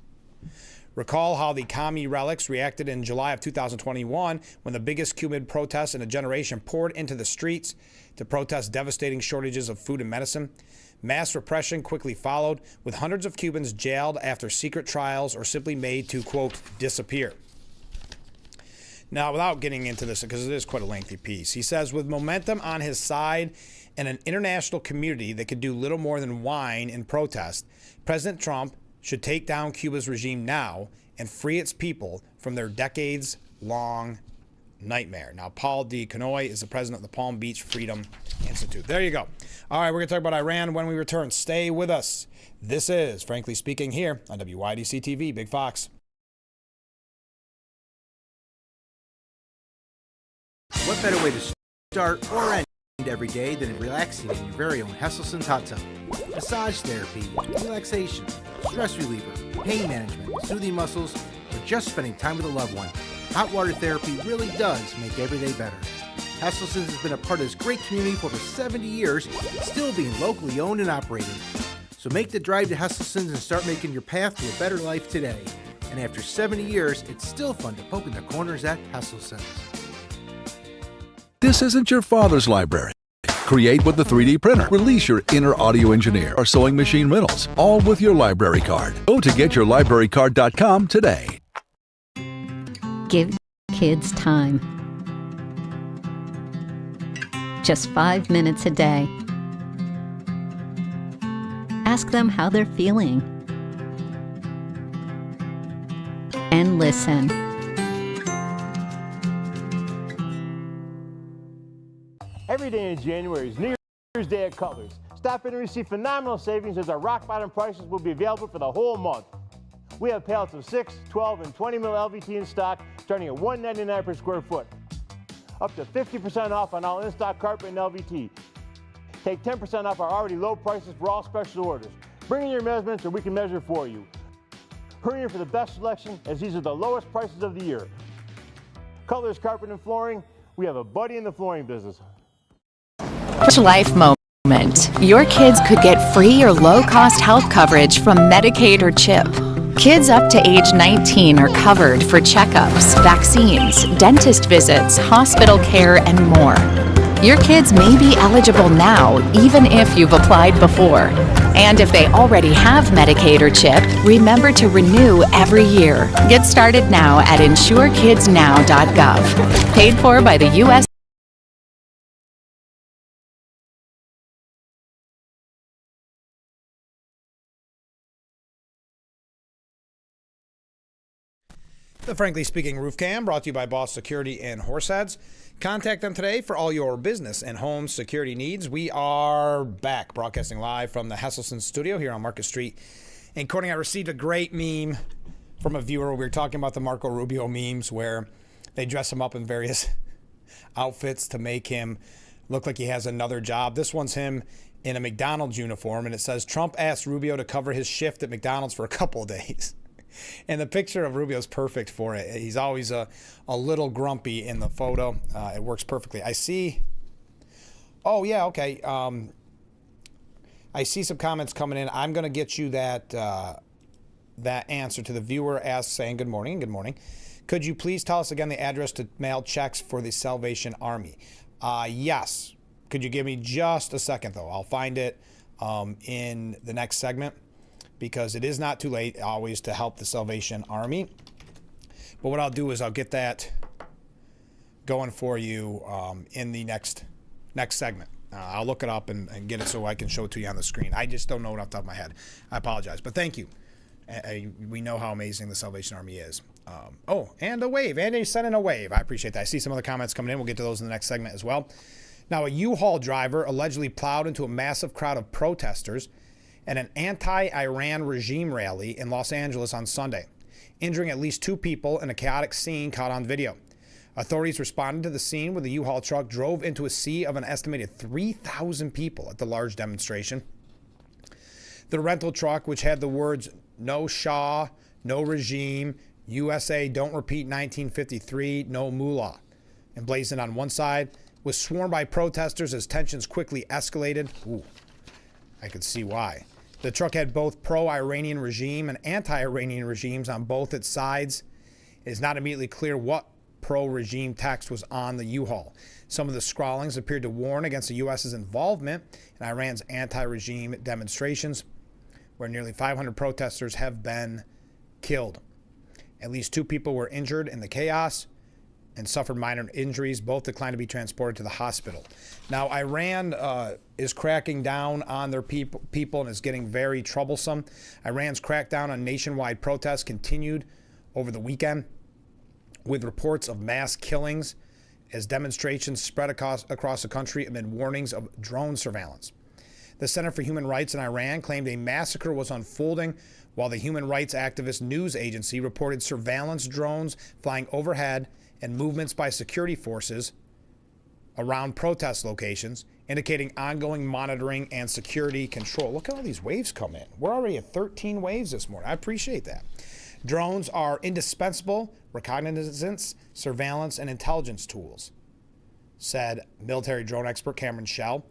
Recall how the commie relics reacted in July of 2021 when the biggest Cuban protests in a generation poured into the streets to protest devastating shortages of food and medicine. Mass repression quickly followed, with hundreds of Cubans jailed after secret trials or simply made to, quote, disappear. Now, without getting into this, because it is quite a lengthy piece, he says, with momentum on his side and an international community that could do little more than whine in protest, President Trump should take down Cuba's regime now and free its people from their decades-long nightmare. Now, Paul D. Conoy is the president of the Palm Beach Freedom Institute. There you go. All right, we're going to talk about Iran when we return. Stay with us. This is Frankly Speaking here on WYDC TV, Big Fox. What better way to start or end every day than relaxing in your very own Hesselson's hot tub? Massage therapy, relaxation, stress reliever, pain management, soothing muscles, or just spending time with a loved one. Hot water therapy really does make every day better. Hesselson's has been a part of this great community for over 70 years, still being locally owned and operated. So make the drive to Hesselson's and start making your path to a better life today. And after 70 years, it's still fun to poke in the corners at Hesselson's. This isn't your father's library. Create with the 3D printer. Release your inner audio engineer or sewing machine rentals, all with your library card. Go to getyourlibrarycard.com today. Give kids time. Just 5 minutes a day. Ask them how they're feeling. And listen. Every day in January is New Year's Day at Cutler's. Stop in and receive phenomenal savings as our rock bottom prices will be available for the whole month. We have pallets of 6, 12, and 20 mil LVT in stock starting at $1.99 per square foot. Up to 50% off on all in-stock carpet and LVT. Take 10% off our already low prices for all special orders. Bring in your measurements or we can measure for you. Hurry in for the best selection as these are the lowest prices of the year. Cutler's Carpet and Flooring, we have a buddy in the flooring business. Life moment moment, your kids could get free or low-cost health coverage from Medicaid or CHIP. Kids up to age 19 are covered for checkups, vaccines, dentist visits, hospital care, and more. Your kids may be eligible now, even if you've applied before. And if they already have Medicaid or CHIP, remember to renew every year. Get started now at insurekidsnow.gov. Paid for by the U.S. The Frankly Speaking Roof Cam, brought to you by Boss Security and Horseheads. Contact them today for all your business and home security needs. We are back, broadcasting live from the Hesselson studio here on Market Street. And Courtney, I received a great meme from a viewer. We were talking about the Marco Rubio memes where they dress him up in various outfits to make him look like he has another job. This one's him in a McDonald's uniform, and it says, Trump asked Rubio to cover his shift at McDonald's for a couple of days. And the picture of Rubio's perfect for it. He's always a little grumpy in the photo. It works perfectly. I see. Oh, yeah, okay. I see some comments coming in. I'm going to get you that answer to the viewer as saying good morning. Good morning. Could you please tell us again the address to mail checks for the Salvation Army? Yes. Could you give me just a second, though? I'll find it in the next segment, because it is not too late always to help the Salvation Army. But what I'll do is I'll get that going for you in the next segment. I'll look it up and get it so I can show it to you on the screen. I just don't know it off the top of my head. I apologize, but thank you. We know how amazing the Salvation Army is. Oh, and a wave. Andy sent in a wave. I appreciate that. I see some other comments coming in. We'll get to those in the next segment as well. Now, a U-Haul driver allegedly plowed into a massive crowd of protesters at an anti-Iran regime rally in Los Angeles on Sunday, injuring at least 2 people in a chaotic scene caught on video. Authorities responded to the scene where the U-Haul truck drove into a sea of an estimated 3,000 people at the large demonstration. The rental truck, which had the words "No Shah, no regime, USA, don't repeat 1953, no mullah," emblazoned on one side, was swarmed by protesters as tensions quickly escalated. Ooh, I could see why. The truck had both pro-Iranian regime and anti-Iranian regimes on both its sides. It is not immediately clear what pro-regime text was on the U-Haul. Some of the scrawlings appeared to warn against the U.S.'s involvement in Iran's anti-regime demonstrations, where nearly 500 protesters have been killed. At least 2 people were injured in the chaos and suffered minor injuries. Both declined to be transported to the hospital. Now, Iran is cracking down on their people and is getting very troublesome. Iran's crackdown on nationwide protests continued over the weekend, with reports of mass killings as demonstrations spread across the country amid warnings of drone surveillance. The Center for Human Rights in Iran claimed a massacre was unfolding, while the human rights activist news agency reported surveillance drones flying overhead and movements by security forces around protest locations, indicating ongoing monitoring and security control. Look at all these waves come in. We're already at 13 waves this morning. I appreciate that. Drones are indispensable reconnaissance, surveillance, and intelligence tools, said military drone expert Cameron Schell.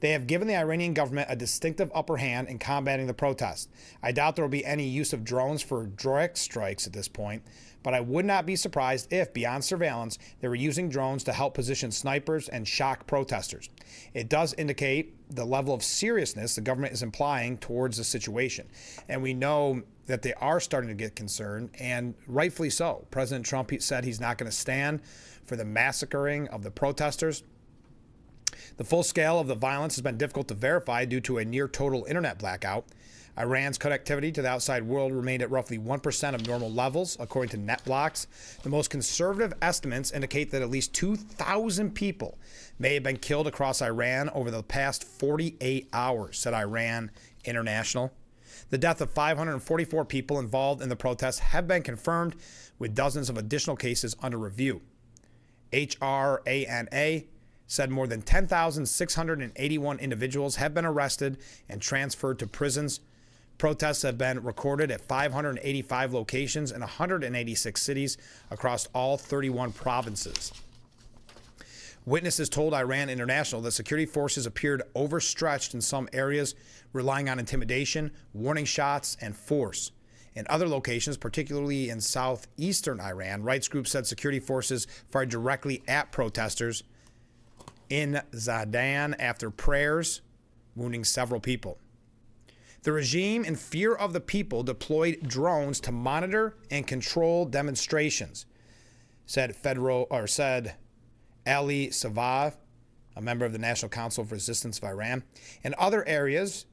They have given the Iranian government a distinctive upper hand in combating the protests. I doubt there will be any use of drones for direct strikes at this point, but I would not be surprised if, beyond surveillance, they were using drones to help position snipers and shock protesters. It does indicate the level of seriousness the government is implying towards the situation. And we know that they are starting to get concerned, and rightfully so. President Trump said he's not going to stand for the massacring of the protesters. The full scale of the violence has been difficult to verify due to a near total internet blackout. Iran's connectivity to the outside world remained at roughly 1% of normal levels, according to NetBlocks. The most conservative estimates indicate that at least 2,000 people may have been killed across Iran over the past 48 hours, said Iran International. The death of 544 people involved in the protests have been confirmed, with dozens of additional cases under review. HRANA said more than 10,681 individuals have been arrested and transferred to prisons. Protests have been recorded at 585 locations in 186 cities across all 31 provinces. Witnesses told Iran International that security forces appeared overstretched in some areas, relying on intimidation, warning shots, and force. In other locations, particularly in southeastern Iran, rights groups said security forces fired directly at protesters in Zadan after prayers, wounding several people. The regime, in fear of the people, deployed drones to monitor and control demonstrations, said Ali Savav, a member of the National Council for Resistance of Iran. In other areas,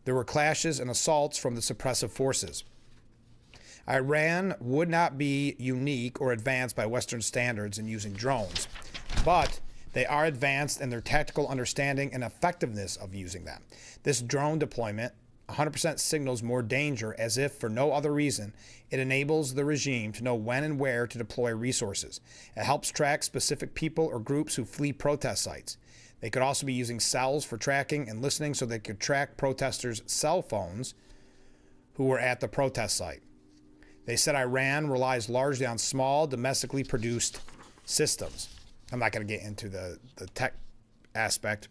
there were clashes and assaults from the suppressive forces. Iran would not be unique or advanced by Western standards in using drones, but they are advanced in their tactical understanding and effectiveness of using them. This drone deployment 100% signals more danger, as if for no other reason. It enables the regime to know when and where to deploy resources. It helps track specific people or groups who flee protest sites. They could also be using cells for tracking and listening, so they could track protesters' cell phones who were at the protest site. They said Iran relies largely on small, domestically produced systems. I'm not going to get into the tech aspect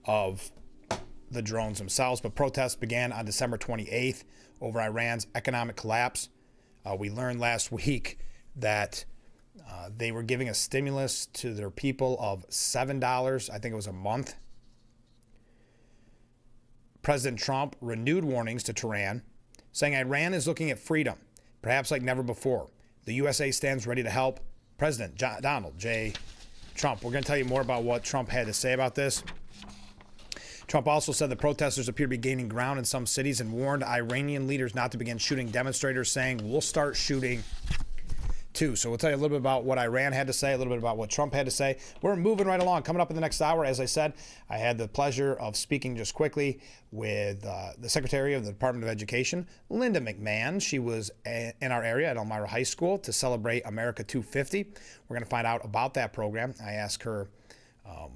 of the drones themselves, but protests began on December 28th over Iran's economic collapse. We learned last week that they were giving a stimulus to their people of $7, I think it was a month. President Trump renewed warnings to Tehran, saying Iran is looking at freedom, perhaps like never before. The USA stands ready to help. President Donald J. Trump. We're going to tell you more about what Trump had to say about this. Trump also said the protesters appear to be gaining ground in some cities and warned Iranian leaders not to begin shooting demonstrators, saying, we'll start shooting too. So we'll tell you a little bit about what Iran had to say, a little bit about what Trump had to say. We're moving right along. Coming up in the next hour, as I said, I had the pleasure of speaking just quickly with the Secretary of the Department of Education, Linda McMahon. She was in our area at Elmira High School to celebrate America 250. We're going to find out about that program. I asked her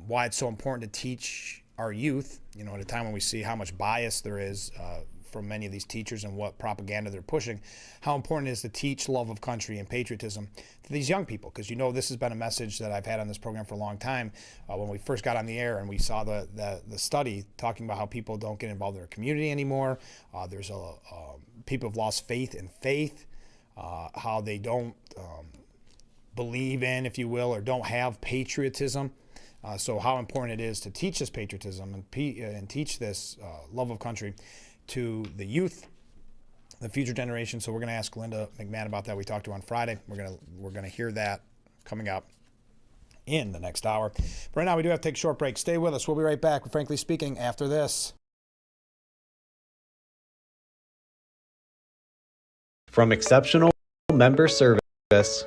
why it's so important to teach our youth, at a time when we see how much bias there is from many of these teachers and what propaganda they're pushing, how important it is to teach love of country and patriotism to these young people. Because this has been a message that I've had on this program for a long time. When we first got on the air and we saw the study talking about how people don't get involved in their community anymore. There's people have lost faith in faith, how they don't believe in, if you will, or don't have patriotism. So how important it is to teach this patriotism and teach this love of country to the youth, the future generation. So we're going to ask Linda McMahon about that. We talked to her on Friday. We're going to hear that coming up in the next hour. But right now, we do have to take a short break. Stay with us. We'll be right back with Frankly Speaking after this. From exceptional member service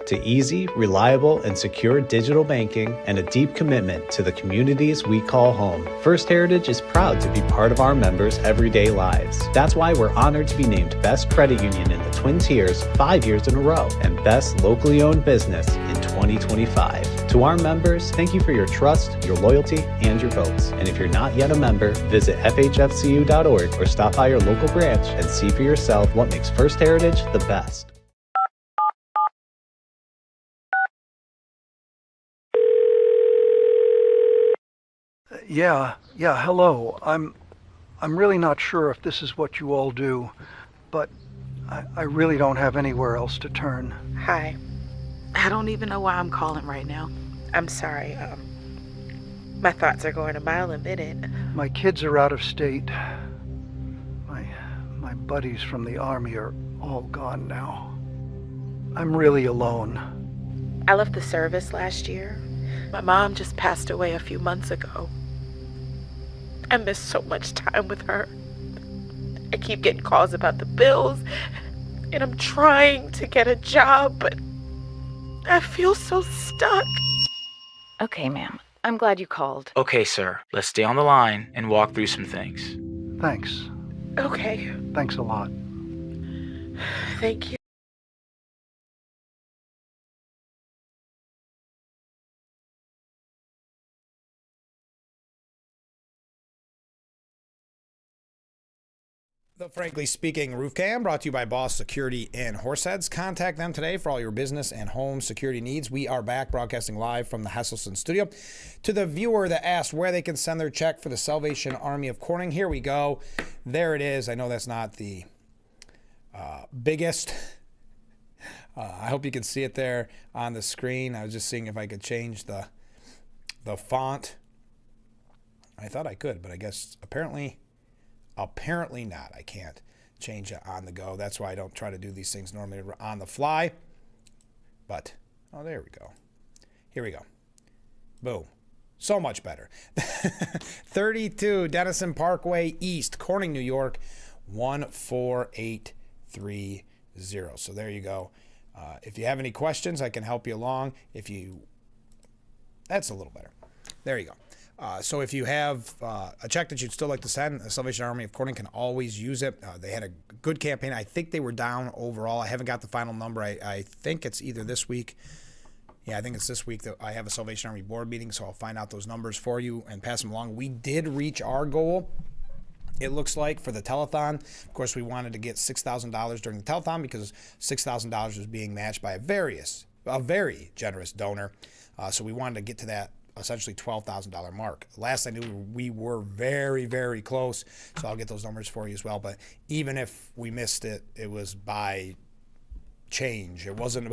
to easy, reliable, and secure digital banking and a deep commitment to the communities we call home, First Heritage is proud to be part of our members' everyday lives. That's why we're honored to be named Best Credit Union in the Twin Tiers 5 years in a row and Best Locally Owned Business in 2025. To our members, thank you for your trust, your loyalty, and your votes. And if you're not yet a member, visit fhfcu.org or stop by your local branch and see for yourself what makes First Heritage the best. Yeah, hello. I'm really not sure if this is what you all do, but I really don't have anywhere else to turn. Hi. I don't even know why I'm calling right now. I'm sorry. My thoughts are going a mile a minute. My kids are out of state. My buddies from the Army are all gone now. I'm really alone. I left the service last year. My mom just passed away a few months ago. I miss so much time with her. I keep getting calls about the bills, and I'm trying to get a job, but I feel so stuck. Okay, ma'am. I'm glad you called. Okay, sir. Let's stay on the line and walk through some things. Thanks. Okay. Thanks a lot. Thank you. The Frankly Speaking Roof Cam brought to you by Boss Security in Horseheads. Contact them today for all your business and home security needs. We are back broadcasting live from the Hesselson studio. To the viewer that asked where they can send their check for the Salvation Army of Corning, here we go. There it is. I know that's not the biggest. I hope you can see it there on the screen. I was just seeing if I could change the font. I thought I could, but I guess apparently not. I can't change it on the go. That's why I don't try to do these things normally on the fly. But, oh, there we go. Here we go. Boom. So much better. 32 Denison Parkway East, Corning, New York, 14830. So there you go. If you have any questions, I can help you along. That's a little better. There you go. So if you have a check that you'd still like to send, the Salvation Army of Corning can always use it. They had a good campaign. I think they were down overall. I haven't got the final number. I think it's either this week. Yeah, I think it's this week that I have a Salvation Army board meeting, so I'll find out those numbers for you and pass them along. We did reach our goal, it looks like, for the telethon. Of course, we wanted to get $6,000 during the telethon because $6,000 was being matched by a very generous donor. So we wanted to get to that essentially $12,000 mark. Last I knew, we were very, very close. So I'll get those numbers for you as well. But even if we missed it, it was by change. It wasn't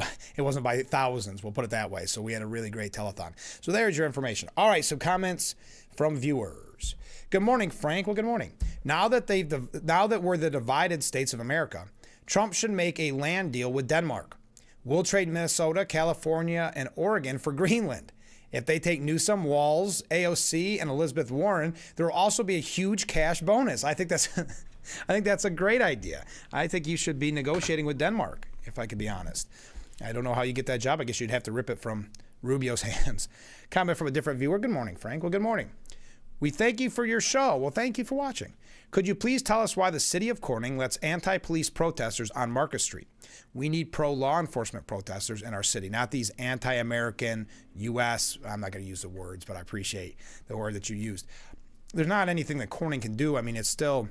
by thousands. We'll put it that way. So we had a really great telethon. So there's your information. All right. So comments from viewers. Good morning, Frank. Well, good morning. Now that we're the divided states of America, Trump should make a land deal with Denmark. We'll trade Minnesota, California, and Oregon for Greenland. If they take Newsom, Walz, AOC, and Elizabeth Warren, there will also be a huge cash bonus. I think that's a great idea. I think you should be negotiating with Denmark, if I could be honest. I don't know how you get that job. I guess you'd have to rip it from Rubio's hands. Comment from a different viewer. Good morning, Frank. Well, good morning. We thank you for your show. Well, thank you for watching. Could you please tell us why the city of Corning lets anti-police protesters on Market Street? We need pro-law enforcement protesters in our city, not these anti-American U.S. I'm not going to use the words, but I appreciate the word that you used. There's not anything that Corning can do. I mean, you're still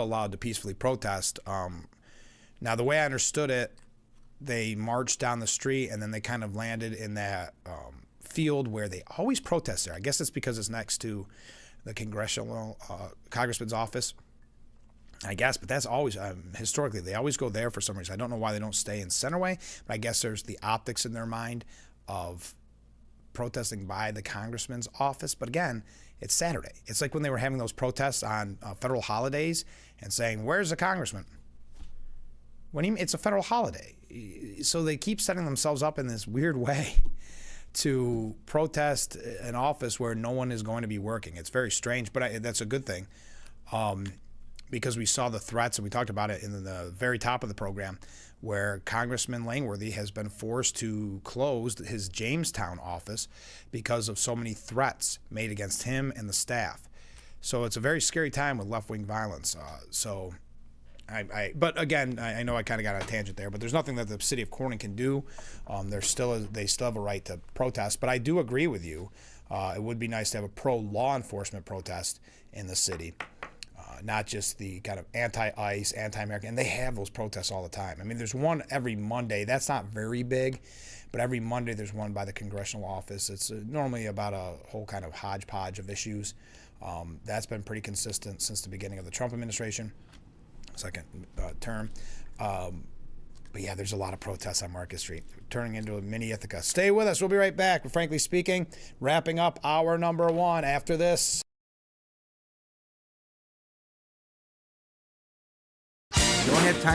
allowed to peacefully protest. Now, the way I understood it, they marched down the street and then they kind of landed in that field where they always protest there. I guess it's because it's next to the congressman's office, I guess, but that's always, historically, they always go there for some reason. I don't know why they don't stay in Centerway, but I guess there's the optics in their mind of protesting by the congressman's office. But again, it's Saturday. It's like when they were having those protests on federal holidays and saying, where's the congressman? It's a federal holiday. So they keep setting themselves up in this weird way to protest an office where no one is going to be working. It's very strange, but that's a good thing, because we saw the threats, and we talked about it in the very top of the program, where Congressman Langworthy has been forced to close his Jamestown office because of so many threats made against him and the staff. So it's a very scary time with left-wing violence. But again, I know I kind of got on a tangent there, but there's nothing that the city of Corning can do. They still have a right to protest. But I do agree with you. It would be nice to have a pro-law enforcement protest in the city, not just the kind of anti-ICE, anti-American. And they have those protests all the time. I mean, there's one every Monday. That's not very big, but every Monday there's one by the congressional office. It's normally about a whole kind of hodgepodge of issues. That's been pretty consistent since the beginning of the Trump administration. Second term. But yeah, there's a lot of protests on Market Street, turning into a mini Ithaca. Stay with us. We'll be right back with Frankly Speaking, wrapping up hour number 1 after this. You don't have time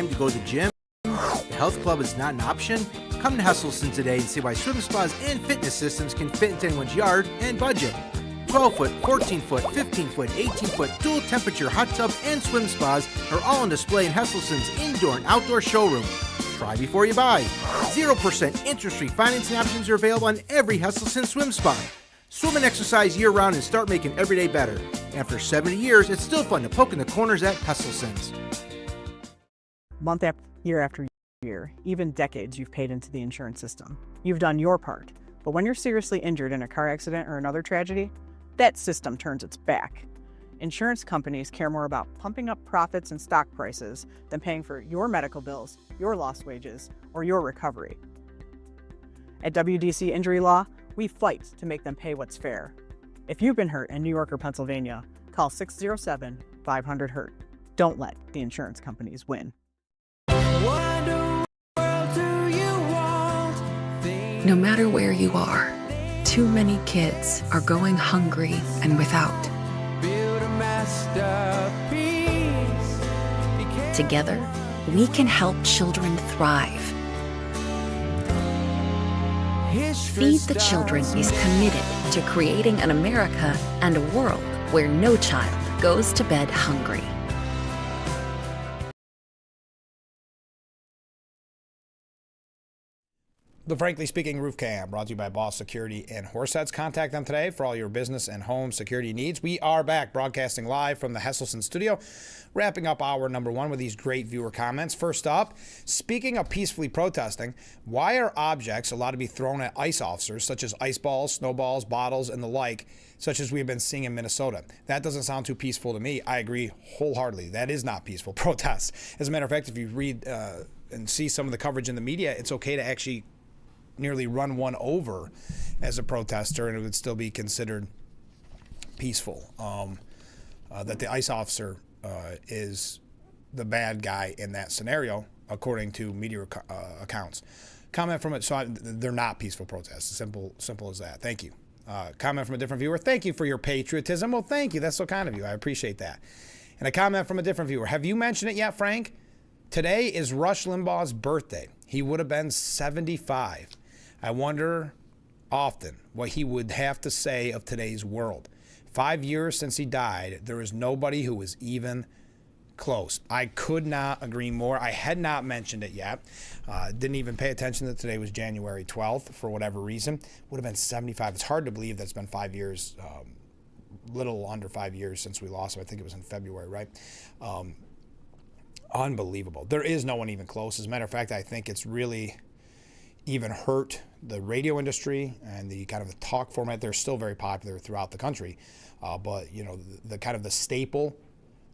to go to the gym? The health club is not an option? Come to Hesselson today and see why swim spas and fitness systems can fit into anyone's yard and budget. 12-foot, 14-foot, 15-foot, 18-foot dual temperature hot tubs and swim spas are all on display in Hesselson's indoor and outdoor showroom. Try before you buy. 0% interest-free financing options are available on every Hesselson swim spa. Swim and exercise year-round and start making every day better. After 70 years, it's still fun to poke in the corners at Hesselson's. Month after year, even decades, you've paid into the insurance system. You've done your part. But when you're seriously injured in a car accident or another tragedy, that system turns its back. Insurance companies care more about pumping up profits and stock prices than paying for your medical bills, your lost wages, or your recovery. At WYDC Injury Law, we fight to make them pay what's fair. If you've been hurt in New York or Pennsylvania, call 607-500-HURT. Don't let the insurance companies win. No matter where you are, too many kids are going hungry and without. Together, we can help children thrive. Feed the Children is committed to creating an America and a world where no child goes to bed hungry. The Frankly Speaking Roof Cam, brought to you by Boss Security and Horseheads. Contact them today for all your business and home security needs. We are back broadcasting live from the Hesselson studio, wrapping up hour number 1 with these great viewer comments. First up, speaking of peacefully protesting, why are objects allowed to be thrown at ICE officers, such as ice balls, snowballs, bottles, and the like, such as we've been seeing in Minnesota? That doesn't sound too peaceful to me. I agree wholeheartedly. That is not peaceful protest. As a matter of fact, if you read and see some of the coverage in the media, it's okay to actually nearly run one over as a protester, and it would still be considered peaceful. That the ICE officer is the bad guy in that scenario, according to media accounts. Comment from it, so they're not peaceful protests. Simple as that. Thank you. Comment from a different viewer. Thank you for your patriotism. Well, thank you. That's so kind of you. I appreciate that. And a comment from a different viewer. Have you mentioned it yet, Frank? Today is Rush Limbaugh's birthday. He would have been 75. I wonder often what he would have to say of today's world. 5 years since he died, there is nobody who is even close. I could not agree more. I had not mentioned it yet. Didn't even pay attention that today was January 12th for whatever reason. Would have been 75. It's hard to believe that's been 5 years, little under 5 years since we lost him. I think it was in February, right? Unbelievable. There is no one even close. As a matter of fact, I think it's really even hurt the radio industry and the kind of the talk format. They're still very popular throughout the country. But, you know, the kind of the staple,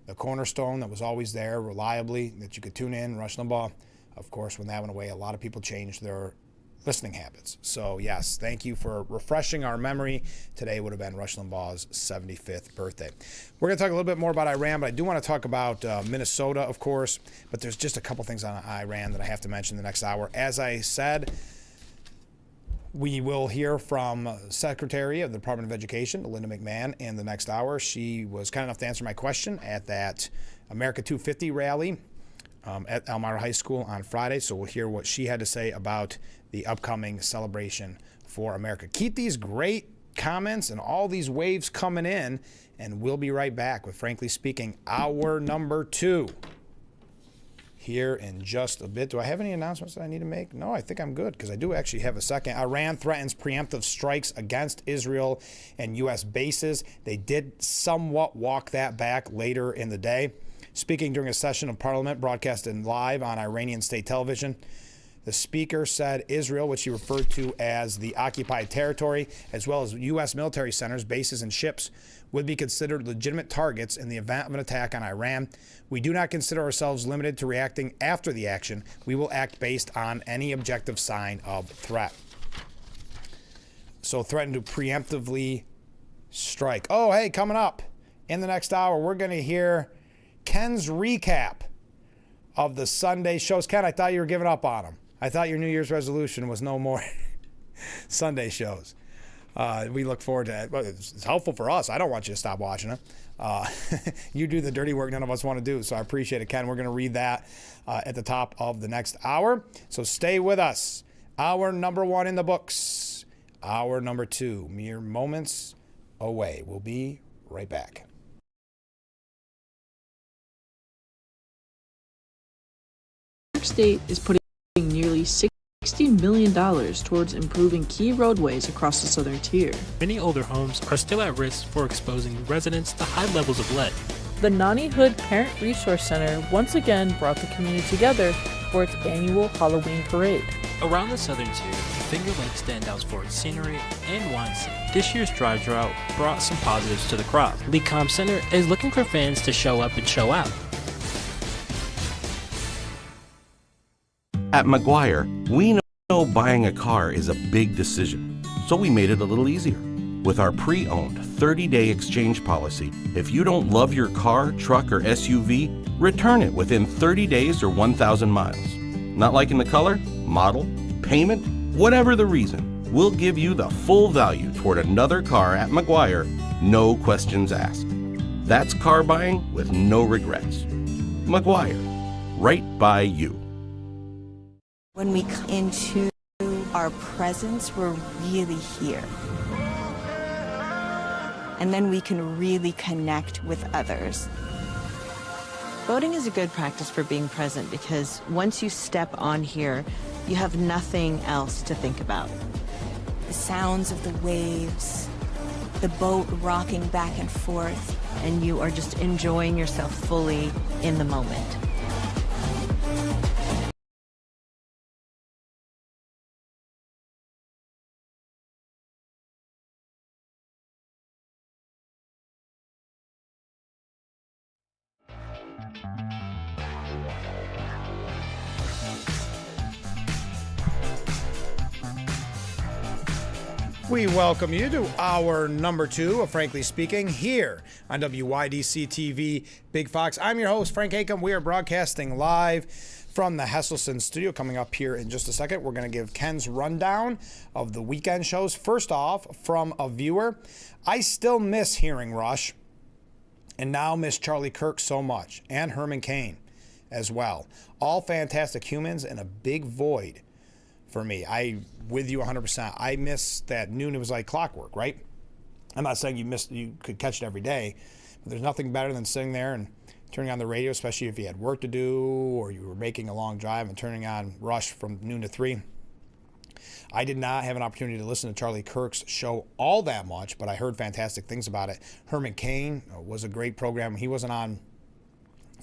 the cornerstone that was always there reliably that you could tune in, Rush Limbaugh. Of course, when that went away, a lot of people changed their listening habits. So, yes, thank you for refreshing our memory. Today would have been Rush Limbaugh's 75th birthday. We're going to talk a little bit more about Iran, but I do want to talk about Minnesota, of course. But there's just a couple things on Iran that I have to mention in the next hour. As I said, we will hear from Secretary of the Department of Education, Linda McMahon, in the next hour. She was kind enough to answer my question at that America 250 rally at Elmira High School on Friday. So we'll hear what she had to say about the upcoming celebration for America. Keep these great comments and all these waves coming in, and we'll be right back with Frankly Speaking, hour number 2. Here in just a bit. Do I have any announcements that I need to make? No, I think I'm good because I do actually have a second. Iran threatens preemptive strikes against Israel and U.S. bases. They did somewhat walk that back later in the day. Speaking during a session of parliament broadcasted live on Iranian state television, the speaker said Israel, which he referred to as the occupied territory, as well as U.S. military centers, bases, and ships, would be considered legitimate targets in the event of an attack on Iran. We do not consider ourselves limited to reacting after the action. We will act based on any objective sign of threat. So threaten to preemptively strike. Oh, hey, coming up in the next hour, we're going to hear Ken's recap of the Sunday shows. Ken, I thought you were giving up on them. I thought your New Year's resolution was no more Sunday shows. We look forward to it. It's helpful for us. I don't want you to stop watching it. You do the dirty work none of us want to do, so I appreciate it, Ken. We're going to read that at the top of the next hour. So stay with us. Hour number 1 in the books. Hour number 2, mere moments away. We'll be right back. New York State is putting nearly $60 million towards improving key roadways across the southern tier. Many older homes are still at risk for exposing residents to high levels of lead. The Nani Hood Parent Resource Center once again brought the community together for its annual Halloween parade. Around the southern tier, Finger Lakes stand out for its scenery and wine scene. This year's dry drought brought some positives to the crop. Lecom Center is looking for fans to show up and show out. At McGuire, we know buying a car is a big decision, so we made it a little easier. With our pre-owned 30-day exchange policy, if you don't love your car, truck, or SUV, return it within 30 days or 1,000 miles. Not liking the color, model, payment, whatever the reason, we'll give you the full value toward another car at McGuire, no questions asked. That's car buying with no regrets. McGuire, right by you. When we come into our presence, we're really here. And then we can really connect with others. Voting is a good practice for being present because once you step on here, you have nothing else to think about. The sounds of the waves, the boat rocking back and forth. And you are just enjoying yourself fully in the moment. We welcome you to hour number 2 of Frankly Speaking here on WYDC TV Big Fox. I'm your host, Frank Acom. We are broadcasting live from the Hesselson studio. Coming up here in just a second, we're going to give Ken's rundown of the weekend shows. First off, from a viewer, I still miss hearing Rush and now miss Charlie Kirk so much, and Herman Cain as well. All fantastic humans and a big void for me. I with you 100%. I miss that noon. It was like clockwork, right? I'm not saying you could catch it every day, but there's nothing better than sitting there and turning on the radio, especially if you had work to do or you were making a long drive and turning on Rush from noon to 3. I did not have an opportunity to listen to Charlie Kirk's show all that much, but I heard fantastic things about it. Herman Cain was a great program. He wasn't on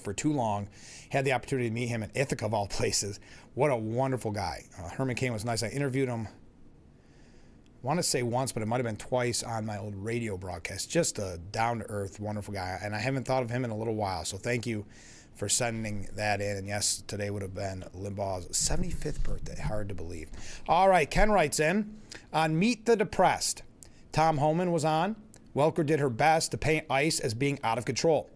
for too long. Had the opportunity to meet him in Ithaca, of all places. What a wonderful guy. Herman Cain was nice. I interviewed him, I want to say once, but it might have been twice on my old radio broadcast. Just a down-to-earth, wonderful guy. And I haven't thought of him in a little while. So thank you for sending that in. And yes, today would have been Limbaugh's 75th birthday. Hard to believe. All right, Ken writes in, on Meet the Depressed, Tom Homan was on. Welker did her best to paint ICE as being out of control.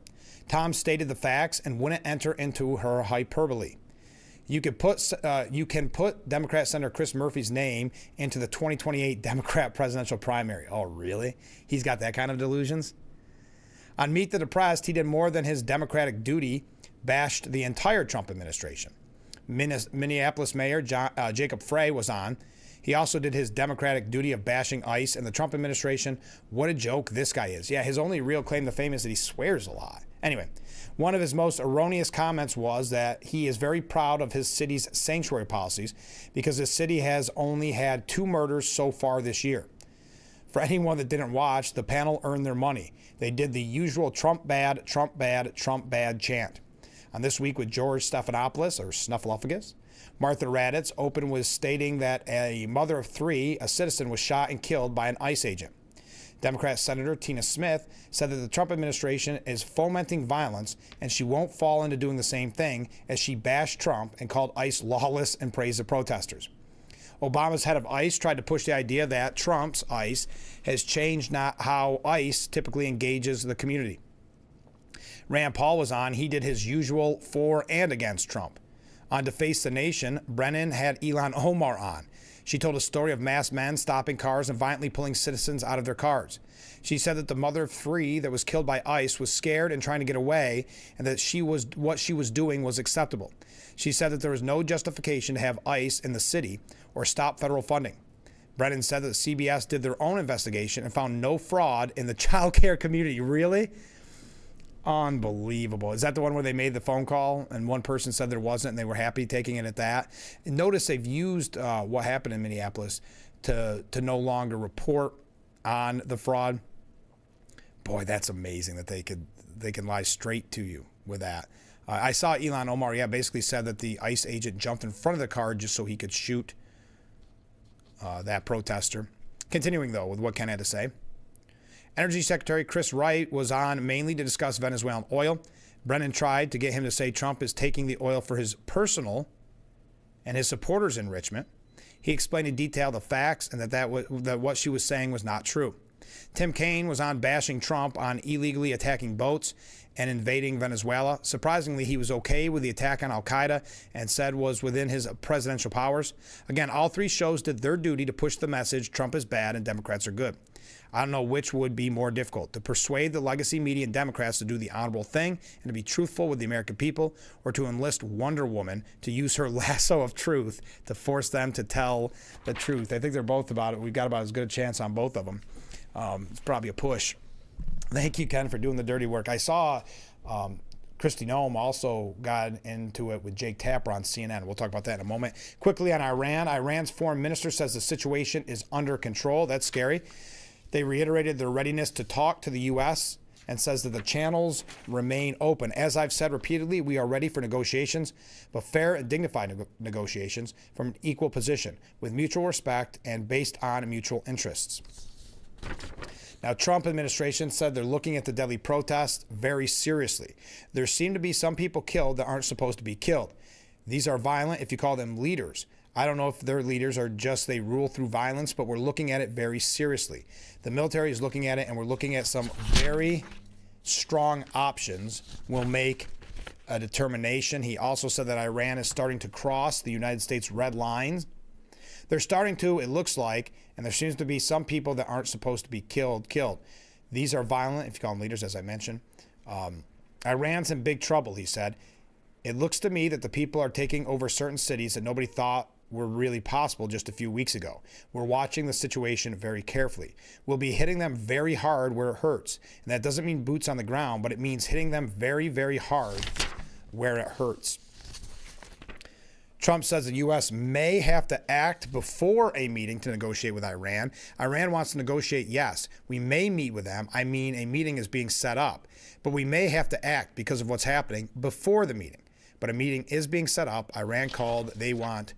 Tom stated the facts and wouldn't enter into her hyperbole. You can put Democrat Senator Chris Murphy's name into the 2028 Democrat presidential primary. Oh, really? He's got that kind of delusions? On Meet the Depressed, he did more than his Democratic duty, bashed the entire Trump administration. Minneapolis Mayor Jacob Frey was on. He also did his Democratic duty of bashing ICE and the Trump administration. What a joke this guy is. Yeah, his only real claim to fame is that he swears a lot. Anyway, one of his most erroneous comments was that he is very proud of his city's sanctuary policies because his city has only had 2 murders so far this year. For anyone that didn't watch, the panel earned their money. They did the usual Trump bad, Trump bad, Trump bad chant. On This Week with George Stephanopoulos, or Snuffleupagus, Martha Raddatz opened with stating that a mother of 3, a citizen, was shot and killed by an ICE agent. Democrat Senator Tina Smith said that the Trump administration is fomenting violence and she won't fall into doing the same thing, as she bashed Trump and called ICE lawless and praised the protesters. Obama's head of ICE tried to push the idea that Trump's ICE has changed not how ICE typically engages the community. Rand Paul was on. He did his usual for and against Trump. On To Face the Nation, Brennan had Ilhan Omar on. She told a story of masked men stopping cars and violently pulling citizens out of their cars. She said that the mother of 3 that was killed by ICE was scared and trying to get away, and that what she was doing was acceptable. She said that there was no justification to have ICE in the city or stop federal funding. Brennan said that CBS did their own investigation and found no fraud in the child care community. Really? Unbelievable. Is that the one where they made the phone call and one person said there wasn't and they were happy taking it at that? And notice they've used what happened in Minneapolis to no longer report on the fraud. Boy, that's amazing that they can lie straight to you with that. I saw Ilhan Omar, basically said that the ICE agent jumped in front of the car just so he could shoot that protester. Continuing, though, with what Ken had to say. Energy Secretary Chris Wright was on mainly to discuss Venezuelan oil. Brennan tried to get him to say Trump is taking the oil for his personal and his supporters' enrichment. He explained in detail the facts and that what she was saying was not true. Tim Kaine was on bashing Trump on illegally attacking boats and invading Venezuela. Surprisingly, he was okay with the attack on al-Qaeda and said was within his presidential powers. Again, all three shows did their duty to push the message Trump is bad and Democrats are good. I don't know which would be more difficult, to persuade the legacy media and Democrats to do the honorable thing and to be truthful with the American people, or to enlist Wonder Woman to use her lasso of truth to force them to tell the truth. I think they're both about it. We've got about as good a chance on both of them. It's probably a push. Thank you, Ken, for doing the dirty work. I saw Kristi Noem also got into it with Jake Tapper on CNN. We'll talk about that in a moment. Quickly on Iran. Iran's foreign minister says the situation is under control. That's scary. They reiterated their readiness to talk to the U.S. and says that the channels remain open. As I've said repeatedly, we are ready for negotiations, but fair and dignified negotiations from an equal position, with mutual respect and based on mutual interests. Now, Trump administration said they're looking at the deadly protests very seriously. There seem to be some people killed that aren't supposed to be killed. These are violent if you call them leaders. I don't know if their leaders are just they rule through violence, but we're looking at it very seriously. The military is looking at it, and we're looking at some very strong options. We'll make a determination. He also said that Iran is starting to cross the United States red lines. They're starting to, it looks like, and there seems to be some people that aren't supposed to be killed. These are violent, if you call them leaders, as I mentioned. Iran's in big trouble, he said. It looks to me that the people are taking over certain cities that nobody thought were really possible just a few weeks ago. We're watching the situation very carefully. We'll be hitting them very hard where it hurts. And that doesn't mean boots on the ground, but it means hitting them very, very hard where it hurts. Trump says the U.S. may have to act before a meeting to negotiate with Iran. Iran wants to negotiate, yes. We may meet with them. I mean, a meeting is being set up. But we may have to act because of what's happening before the meeting. But a meeting is being set up. Iran called. They want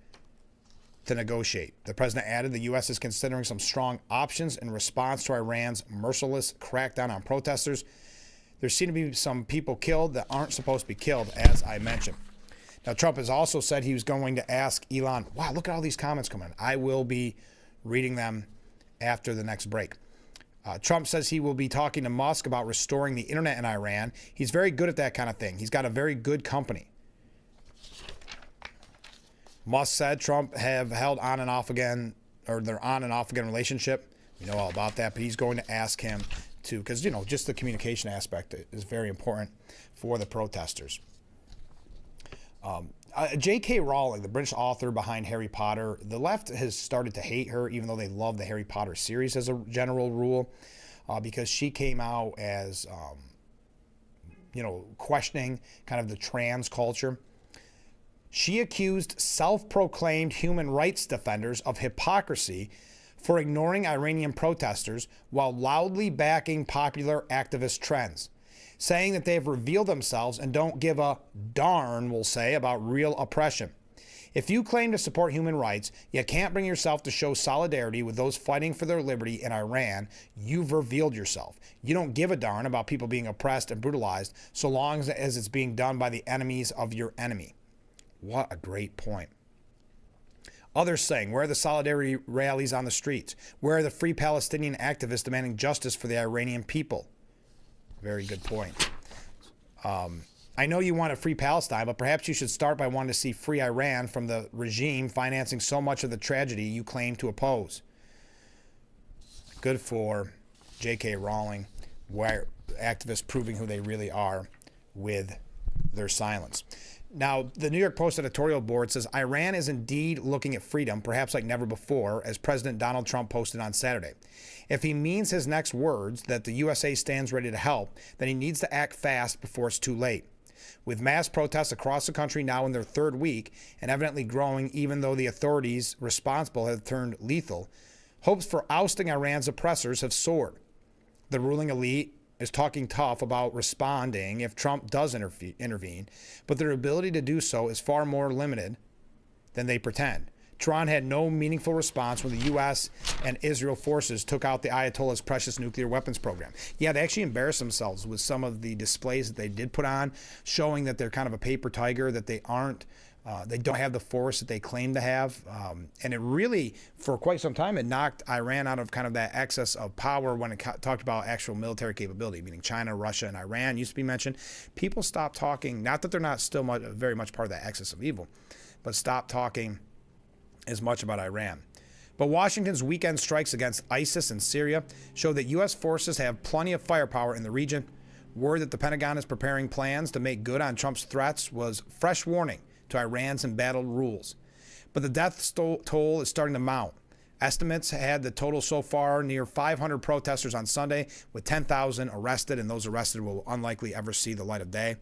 to negotiate. The president added the U.S. is considering some strong options in response to Iran's merciless crackdown on protesters. There seem to be some people killed that aren't supposed to be killed, as I mentioned. Now, Trump has also said he was going to ask Elon, wow, look at all these comments coming in. I will be reading them after the next break. Trump says he will be talking to Musk about restoring the internet in Iran. He's very good at that kind of thing. He's got a very good company. Musk said Trump have held on and off again, or they're on and off again relationship. We know all about that, but he's going to ask him to, because, you know, just the communication aspect is very important for the protesters. J.K. Rowling, the British author behind Harry Potter, the left has started to hate her, even though they love the Harry Potter series as a general rule, because she came out as, questioning kind of the trans culture. She accused self-proclaimed human rights defenders of hypocrisy for ignoring Iranian protesters while loudly backing popular activist trends, saying that they have revealed themselves and don't give a darn, we'll say, about real oppression. If you claim to support human rights, yet can't bring yourself to show solidarity with those fighting for their liberty in Iran, you've revealed yourself. You don't give a darn about people being oppressed and brutalized so long as it's being done by the enemies of your enemy. What a great point. Others saying, where are the solidarity rallies on the streets? Where are the free Palestinian activists demanding justice for the Iranian people? Very good point. I know you want a free Palestine, but perhaps you should start by wanting to see free Iran from the regime financing so much of the tragedy you claim to oppose. Good for J.K. Rowling, where activists proving who they really are with their silence. Now, the New York Post editorial board says Iran is indeed looking at freedom, perhaps like never before, as President Donald Trump posted on Saturday. If he means his next words, that the USA stands ready to help, then he needs to act fast before it's too late. With mass protests across the country now in their third week, and evidently growing even though the authorities responsible have turned lethal, hopes for ousting Iran's oppressors have soared. The ruling elite is talking tough about responding if Trump does intervene, but their ability to do so is far more limited than they pretend. Tehran had no meaningful response when the U.S. and Israel forces took out the Ayatollah's precious nuclear weapons program. Yeah, they actually embarrassed themselves with some of the displays that they did put on, showing that they're kind of a paper tiger, that they aren't, they don't have the force that they claim to have. And it really, for quite some time, it knocked Iran out of kind of that excess of power when it talked about actual military capability, meaning China, Russia, and Iran used to be mentioned. People stopped talking, not that they're not still very much part of that excess of evil, but stopped talking as much about Iran. But Washington's weekend strikes against ISIS in Syria show that U.S. forces have plenty of firepower in the region. Word that the Pentagon is preparing plans to make good on Trump's threats was fresh warning to Iran's embattled rules. But the death toll is starting to mount. Estimates had the total so far near 500 protesters on Sunday, with 10,000 arrested, and those arrested will unlikely ever see the light of day.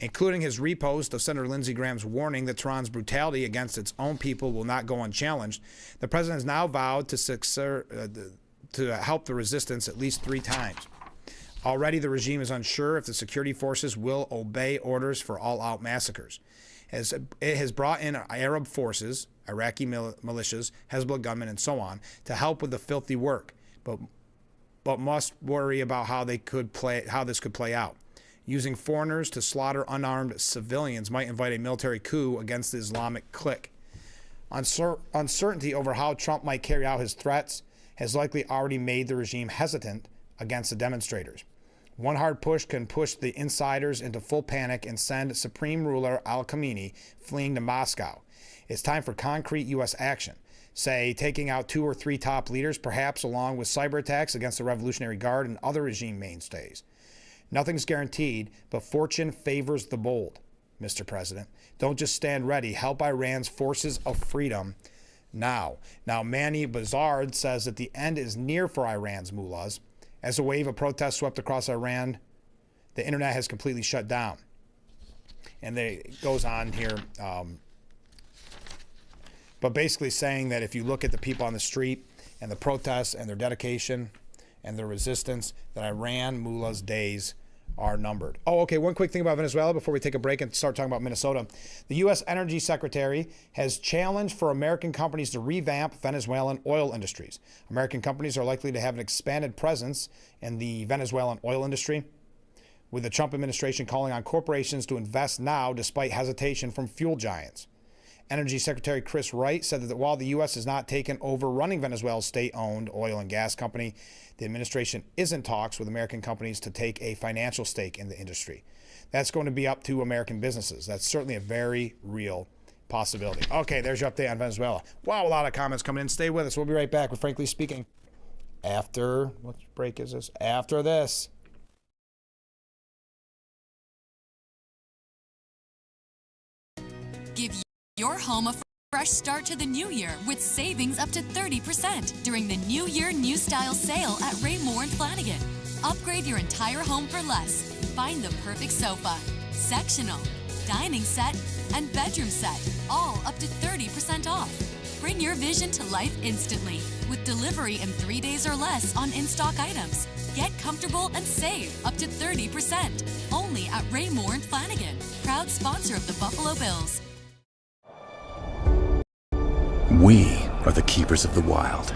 Including his repost of Senator Lindsey Graham's warning that Tehran's brutality against its own people will not go unchallenged, the president has now vowed to help the resistance at least 3 times. Already, the regime is unsure if the security forces will obey orders for all-out massacres. It has brought in Arab forces, Iraqi militias, Hezbollah gunmen, and so on, to help with the filthy work, but must worry about how this could play out. Using foreigners to slaughter unarmed civilians might invite a military coup against the Islamic clique. Uncertainty over how Trump might carry out his threats has likely already made the regime hesitant against the demonstrators. One hard push can push the insiders into full panic and send Supreme Ruler al-Khamenei fleeing to Moscow. It's time for concrete U.S. action, say taking out 2 or 3 top leaders, perhaps along with cyber attacks against the Revolutionary Guard and other regime mainstays. Nothing's guaranteed, but fortune favors the bold, Mr. President. Don't just stand ready. Help Iran's forces of freedom now. Now, Manny Bazard says that the end is near for Iran's mullahs. As a wave of protests swept across Iran, the internet has completely shut down. And it goes on here, but basically saying that if you look at the people on the street and the protests and their dedication and their resistance, that Iran mullahs' days are numbered. Oh, okay, one quick thing about Venezuela before we take a break and start talking about Minnesota. The U.S. Energy Secretary has challenged for American companies to revamp Venezuelan oil industries. American companies are likely to have an expanded presence in the Venezuelan oil industry, with the Trump administration calling on corporations to invest now despite hesitation from fuel giants. Energy Secretary Chris Wright said that while the U.S. has not taken over running Venezuela's state-owned oil and gas company, the administration is in talks with American companies to take a financial stake in the industry. That's going to be up to American businesses. That's certainly a very real possibility. Okay, there's your update on Venezuela. Wow, a lot of comments coming in. Stay with us. We'll be right back with Frankly Speaking after, what break is this? After this. Give your home a fresh start to the new year with savings up to 30% during the New Year New Style sale at Raymore and Flanagan. Upgrade your entire home for less. Find the perfect sofa, sectional, dining set, and bedroom set, all up to 30% off. Bring your vision to life instantly with delivery in 3 days or less on in-stock items. Get comfortable and save up to 30%. Only at Raymore and Flanagan, proud sponsor of the Buffalo Bills. We are the keepers of the wild,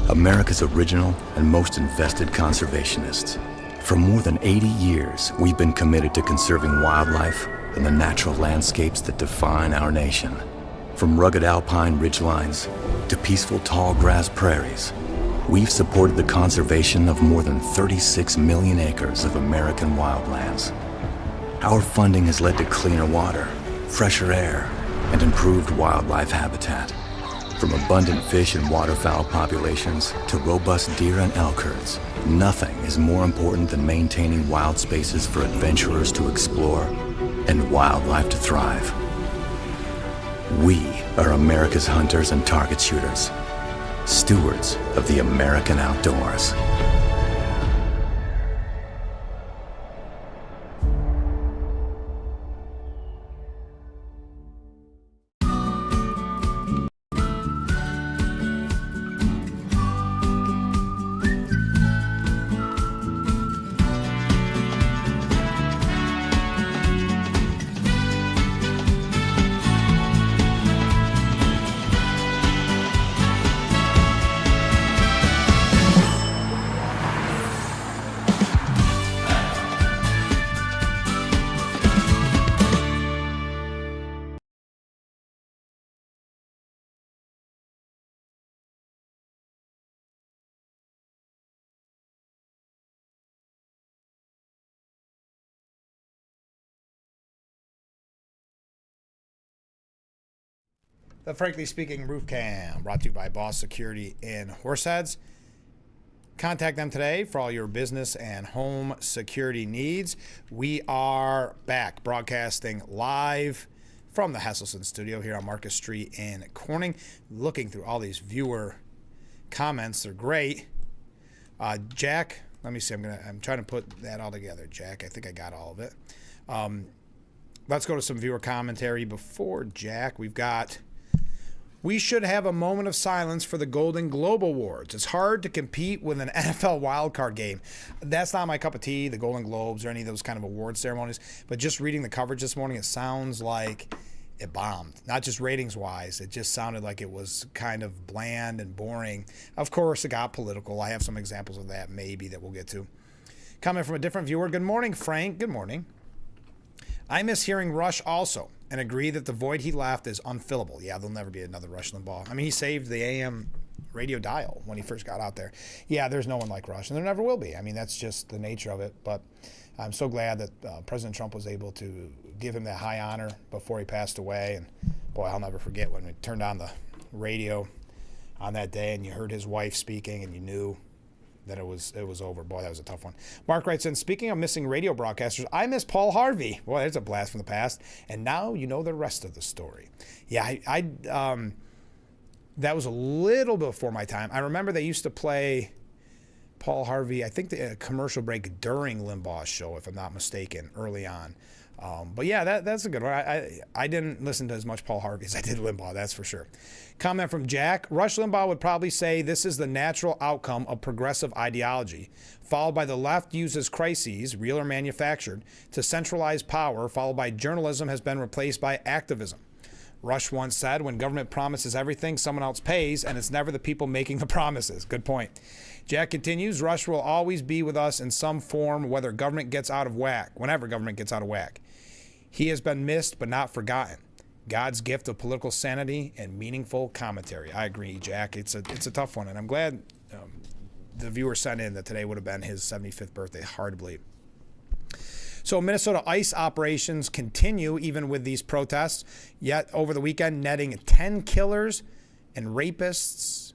America's original and most invested conservationists. For more than 80 years, we've been committed to conserving wildlife and the natural landscapes that define our nation. From rugged alpine ridgelines to peaceful tall grass prairies, we've supported the conservation of more than 36 million acres of American wildlands. Our funding has led to cleaner water, fresher air, and improved wildlife habitat. From abundant fish and waterfowl populations to robust deer and elk herds, nothing is more important than maintaining wild spaces for adventurers to explore and wildlife to thrive. We are America's hunters and target shooters, stewards of the American outdoors. The Frankly Speaking Roof Cam, brought to you by Boss Security in Horseheads. Contact them today for all your business and home security needs. We are back broadcasting live from the Hesselson studio here on Marcus Street in Corning. Looking through all these viewer comments, they're great. Jack, let me see. I'm trying to put that all together. Jack, I think I got all of it. Let's go to some viewer commentary before Jack. We should have a moment of silence for the Golden Globe Awards. It's hard to compete with an NFL wildcard game. That's not my cup of tea, the Golden Globes or any of those kind of award ceremonies. But just reading the coverage this morning, it sounds like it bombed. Not just ratings-wise. It just sounded like it was kind of bland and boring. Of course, it got political. I have some examples of that maybe that we'll get to. Coming from a different viewer. Good morning, Frank. Good morning. I miss hearing Rush also, and agree that the void he left is unfillable. Yeah, there'll never be another Rush Limbaugh. I mean, he saved the AM radio dial when he first got out there. Yeah, there's no one like Rush, and there never will be. I mean, that's just the nature of it. But I'm so glad that President Trump was able to give him that high honor before he passed away. And, boy, I'll never forget when we turned on the radio on that day and you heard his wife speaking and you knew that it was over. Boy, that was a tough one. Mark writes in, speaking of missing radio broadcasters, I miss Paul Harvey. Boy, there's a blast from the past. And now you know the rest of the story. Yeah, that was a little before my time. I remember they used to play Paul Harvey, I think the commercial break during Limbaugh's show, if I'm not mistaken, early on. But yeah, that's a good one. I didn't listen to as much Paul Harvey as I did Limbaugh, that's for sure. Comment from Jack. Rush Limbaugh would probably say this is the natural outcome of progressive ideology, followed by the left uses crises, real or manufactured, to centralize power, followed by journalism has been replaced by activism. Rush once said, when government promises everything, someone else pays, and it's never the people making the promises. Good point. Jack continues, Rush will always be with us in some form, whenever government gets out of whack. He has been missed but not forgotten. God's gift of political sanity and meaningful commentary. I agree, Jack. It's a tough one, and I'm glad the viewer sent in that today would have been his 75th birthday. Hard to believe. So Minnesota ICE operations continue even with these protests, yet over the weekend netting 10 killers and rapists.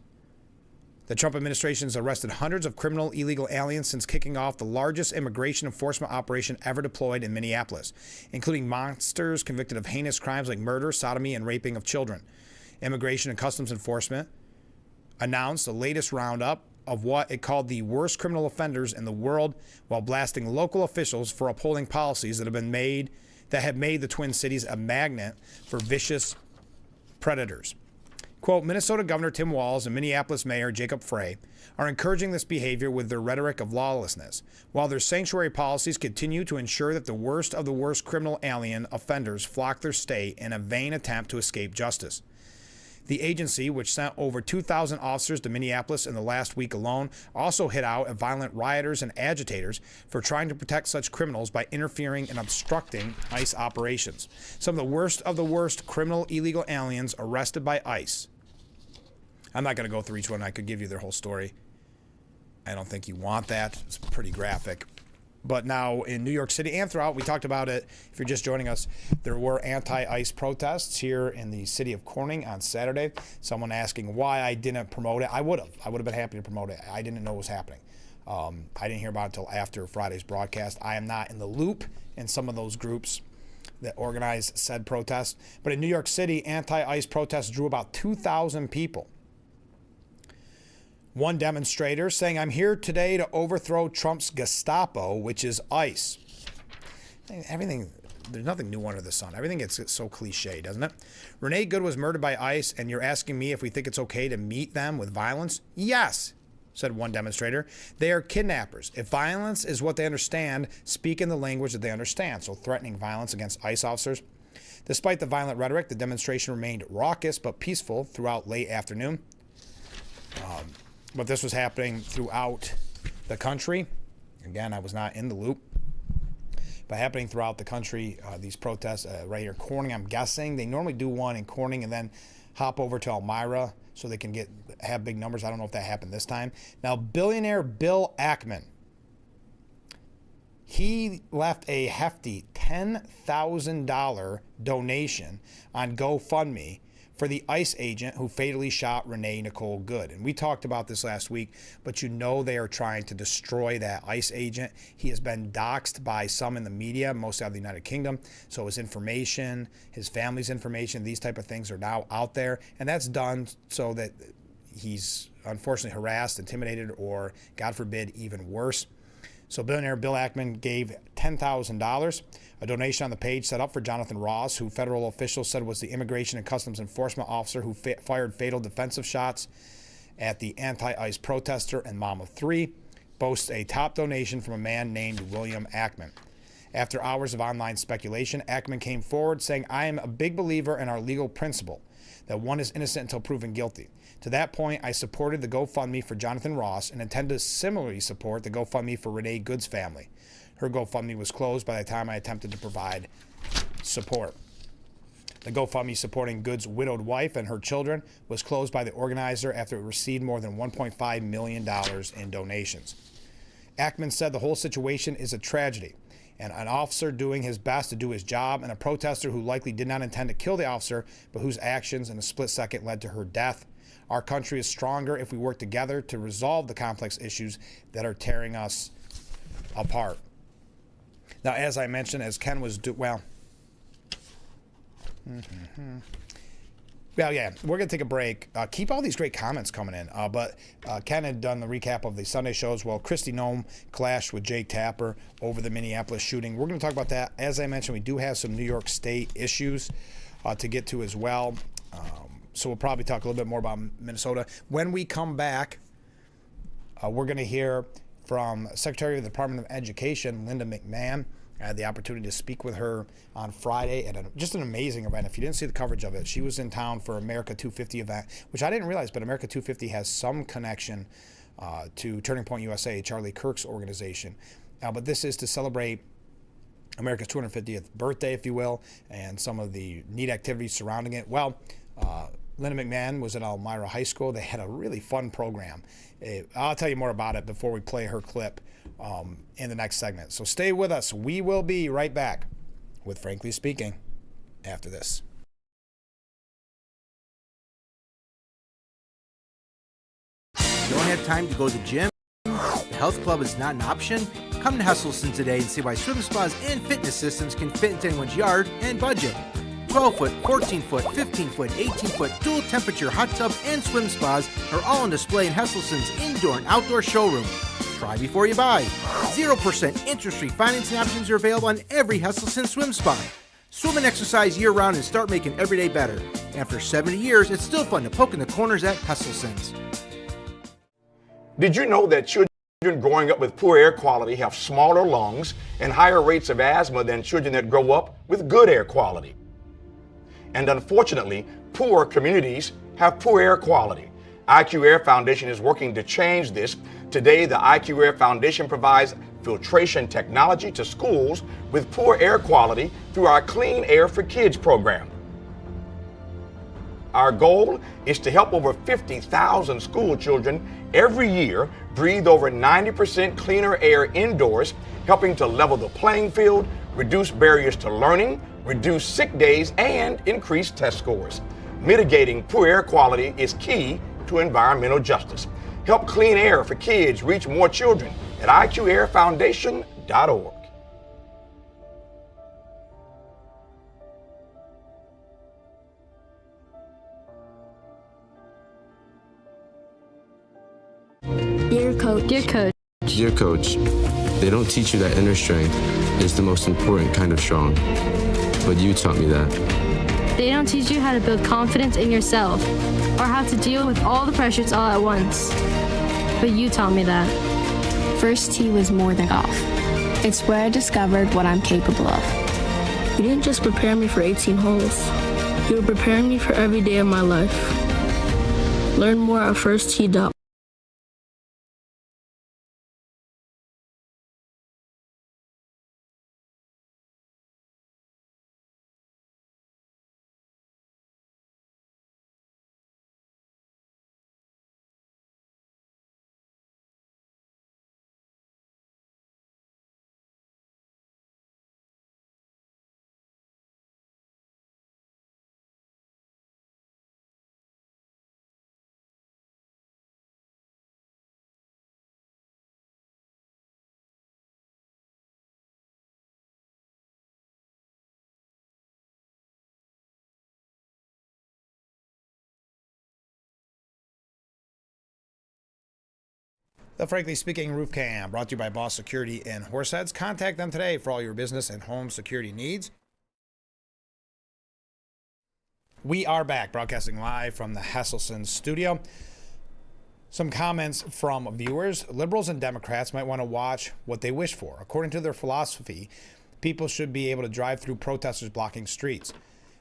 The Trump administration has arrested hundreds of criminal illegal aliens since kicking off the largest immigration enforcement operation ever deployed in Minneapolis, including monsters convicted of heinous crimes like murder, sodomy, and raping of children. Immigration and Customs Enforcement announced the latest roundup of what it called the worst criminal offenders in the world, while blasting local officials for upholding policies that have made the Twin Cities a magnet for vicious predators. Quote, Minnesota Governor Tim Walz and Minneapolis Mayor Jacob Frey are encouraging this behavior with their rhetoric of lawlessness, while their sanctuary policies continue to ensure that the worst of the worst criminal alien offenders flock their state in a vain attempt to escape justice. The agency, which sent over 2,000 officers to Minneapolis in the last week alone, also hit out at violent rioters and agitators for trying to protect such criminals by interfering and obstructing ICE operations. Some of the worst criminal illegal aliens arrested by ICE. I'm not going to go through each one. I could give you their whole story. I don't think you want that. It's pretty graphic. But now in New York City and throughout, we talked about it. If you're just joining us, there were anti-ICE protests here in the city of Corning on Saturday. Someone asking why I didn't promote it. I would have been happy to promote it. I didn't know it was happening. I didn't hear about it until after Friday's broadcast. I am not in the loop in some of those groups that organize said protests. But in New York City, anti-ICE protests drew about 2,000 people. One demonstrator saying, I'm here today to overthrow Trump's Gestapo, which is ICE. Everything, there's nothing new under the sun. Everything gets so cliche, doesn't it? Renee Good was murdered by ICE, and you're asking me if we think it's okay to meet them with violence? Yes, said one demonstrator. They are kidnappers. If violence is what they understand, speak in the language that they understand. So threatening violence against ICE officers. Despite the violent rhetoric, the demonstration remained raucous but peaceful throughout late afternoon. But this was happening throughout the country. Again, I was not in the loop. But happening throughout the country, these protests right here in Corning, I'm guessing. They normally do one in Corning and then hop over to Elmira so they can have big numbers. I don't know if that happened this time. Now, billionaire Bill Ackman, he left a hefty $10,000 donation on GoFundMe for the ICE agent who fatally shot Renee Nicole Good. And we talked about this last week, but you know they are trying to destroy that ICE agent. He has been doxxed by some in the media, mostly out of the United Kingdom. So his information, his family's information, these type of things are now out there. And that's done so that he's unfortunately harassed, intimidated, or, God forbid, even worse. So billionaire Bill Ackman gave $10,000, a donation on the page set up for Jonathan Ross, who federal officials said was the Immigration and Customs Enforcement officer who fired fatal defensive shots at the anti-ICE protester and mom of three, boasts a top donation from a man named William Ackman. After hours of online speculation, Ackman came forward saying, "I am a big believer in our legal principle that one is innocent until proven guilty. To that point, I supported the GoFundMe for Jonathan Ross and intend to similarly support the GoFundMe for Renee Good's family. Her GoFundMe was closed by the time I attempted to provide support." The GoFundMe supporting Good's widowed wife and her children was closed by the organizer after it received more than $1.5 million in donations. Ackman said the whole situation is a tragedy, and an officer doing his best to do his job, and a protester who likely did not intend to kill the officer, but whose actions in a split second led to her death. Our country is stronger if we work together to resolve the complex issues that are tearing us apart. Now, as I mentioned, as Ken was we're going to take a break. Keep all these great comments coming in. But Ken had done the recap of the Sunday shows. Well, Kristi Noem clashed with Jake Tapper over the Minneapolis shooting. We're going to talk about that. As I mentioned, we do have some New York State issues to get to as well. So we'll probably talk a little bit more about Minnesota. When we come back, we're going to hear from Secretary of the Department of Education, Linda McMahon. I had the opportunity to speak with her on Friday at just an amazing event. If you didn't see the coverage of it, she was in town for America 250 event, which I didn't realize, but America 250 has some connection to Turning Point USA, Charlie Kirk's organization. But this is to celebrate America's 250th birthday, if you will, and some of the neat activities surrounding it. Well, Linda McMahon was at Elmira High School. They had a really fun program. I'll tell you more about it before we play her clip in the next segment. So stay with us. We will be right back with Frankly Speaking after this. You don't have time to go to the gym? The health club is not an option? Come to Hesselson today and see why swim spas and fitness systems can fit into anyone's yard and budget. 12-foot, 14-foot, 15-foot, 18-foot dual temperature hot tub and swim spas are all on display in Hesselson's indoor and outdoor showroom. Try before you buy. 0% interest-free financing options are available on every Hesselson swim spa. Swim and exercise year-round and start making every day better. After 70 years, it's still fun to poke in the corners at Hesselson's. Did you know that children growing up with poor air quality have smaller lungs and higher rates of asthma than children that grow up with good air quality? And unfortunately, poor communities have poor air quality. IQ Air Foundation is working to change this. Today, the IQ Air Foundation provides filtration technology to schools with poor air quality through our Clean Air for Kids program. Our goal is to help over 50,000 school children every year breathe over 90% cleaner air indoors, helping to level the playing field, reduce barriers to learning, reduce sick days, and increase test scores. Mitigating poor air quality is key to environmental justice. Help Clean Air for Kids reach more children at IQAirFoundation.org. Dear Coach. Dear Coach. Dear Coach, they don't teach you that inner strength is the most important kind of strong. But you taught me that. They don't teach you how to build confidence in yourself or how to deal with all the pressures all at once. But you taught me that. First tee was more than golf. It's where I discovered what I'm capable of. You didn't just prepare me for 18 holes. You were preparing me for every day of my life. Learn more at firsttee.com. The Frankly Speaking Roof Cam, brought to you by Boss Security in Horseheads. Contact them today for all your business and home security needs. We are back, broadcasting live from the Hesselson studio. Some comments from viewers. Liberals and Democrats might want to watch what they wish for. According to their philosophy, people should be able to drive through protesters blocking streets.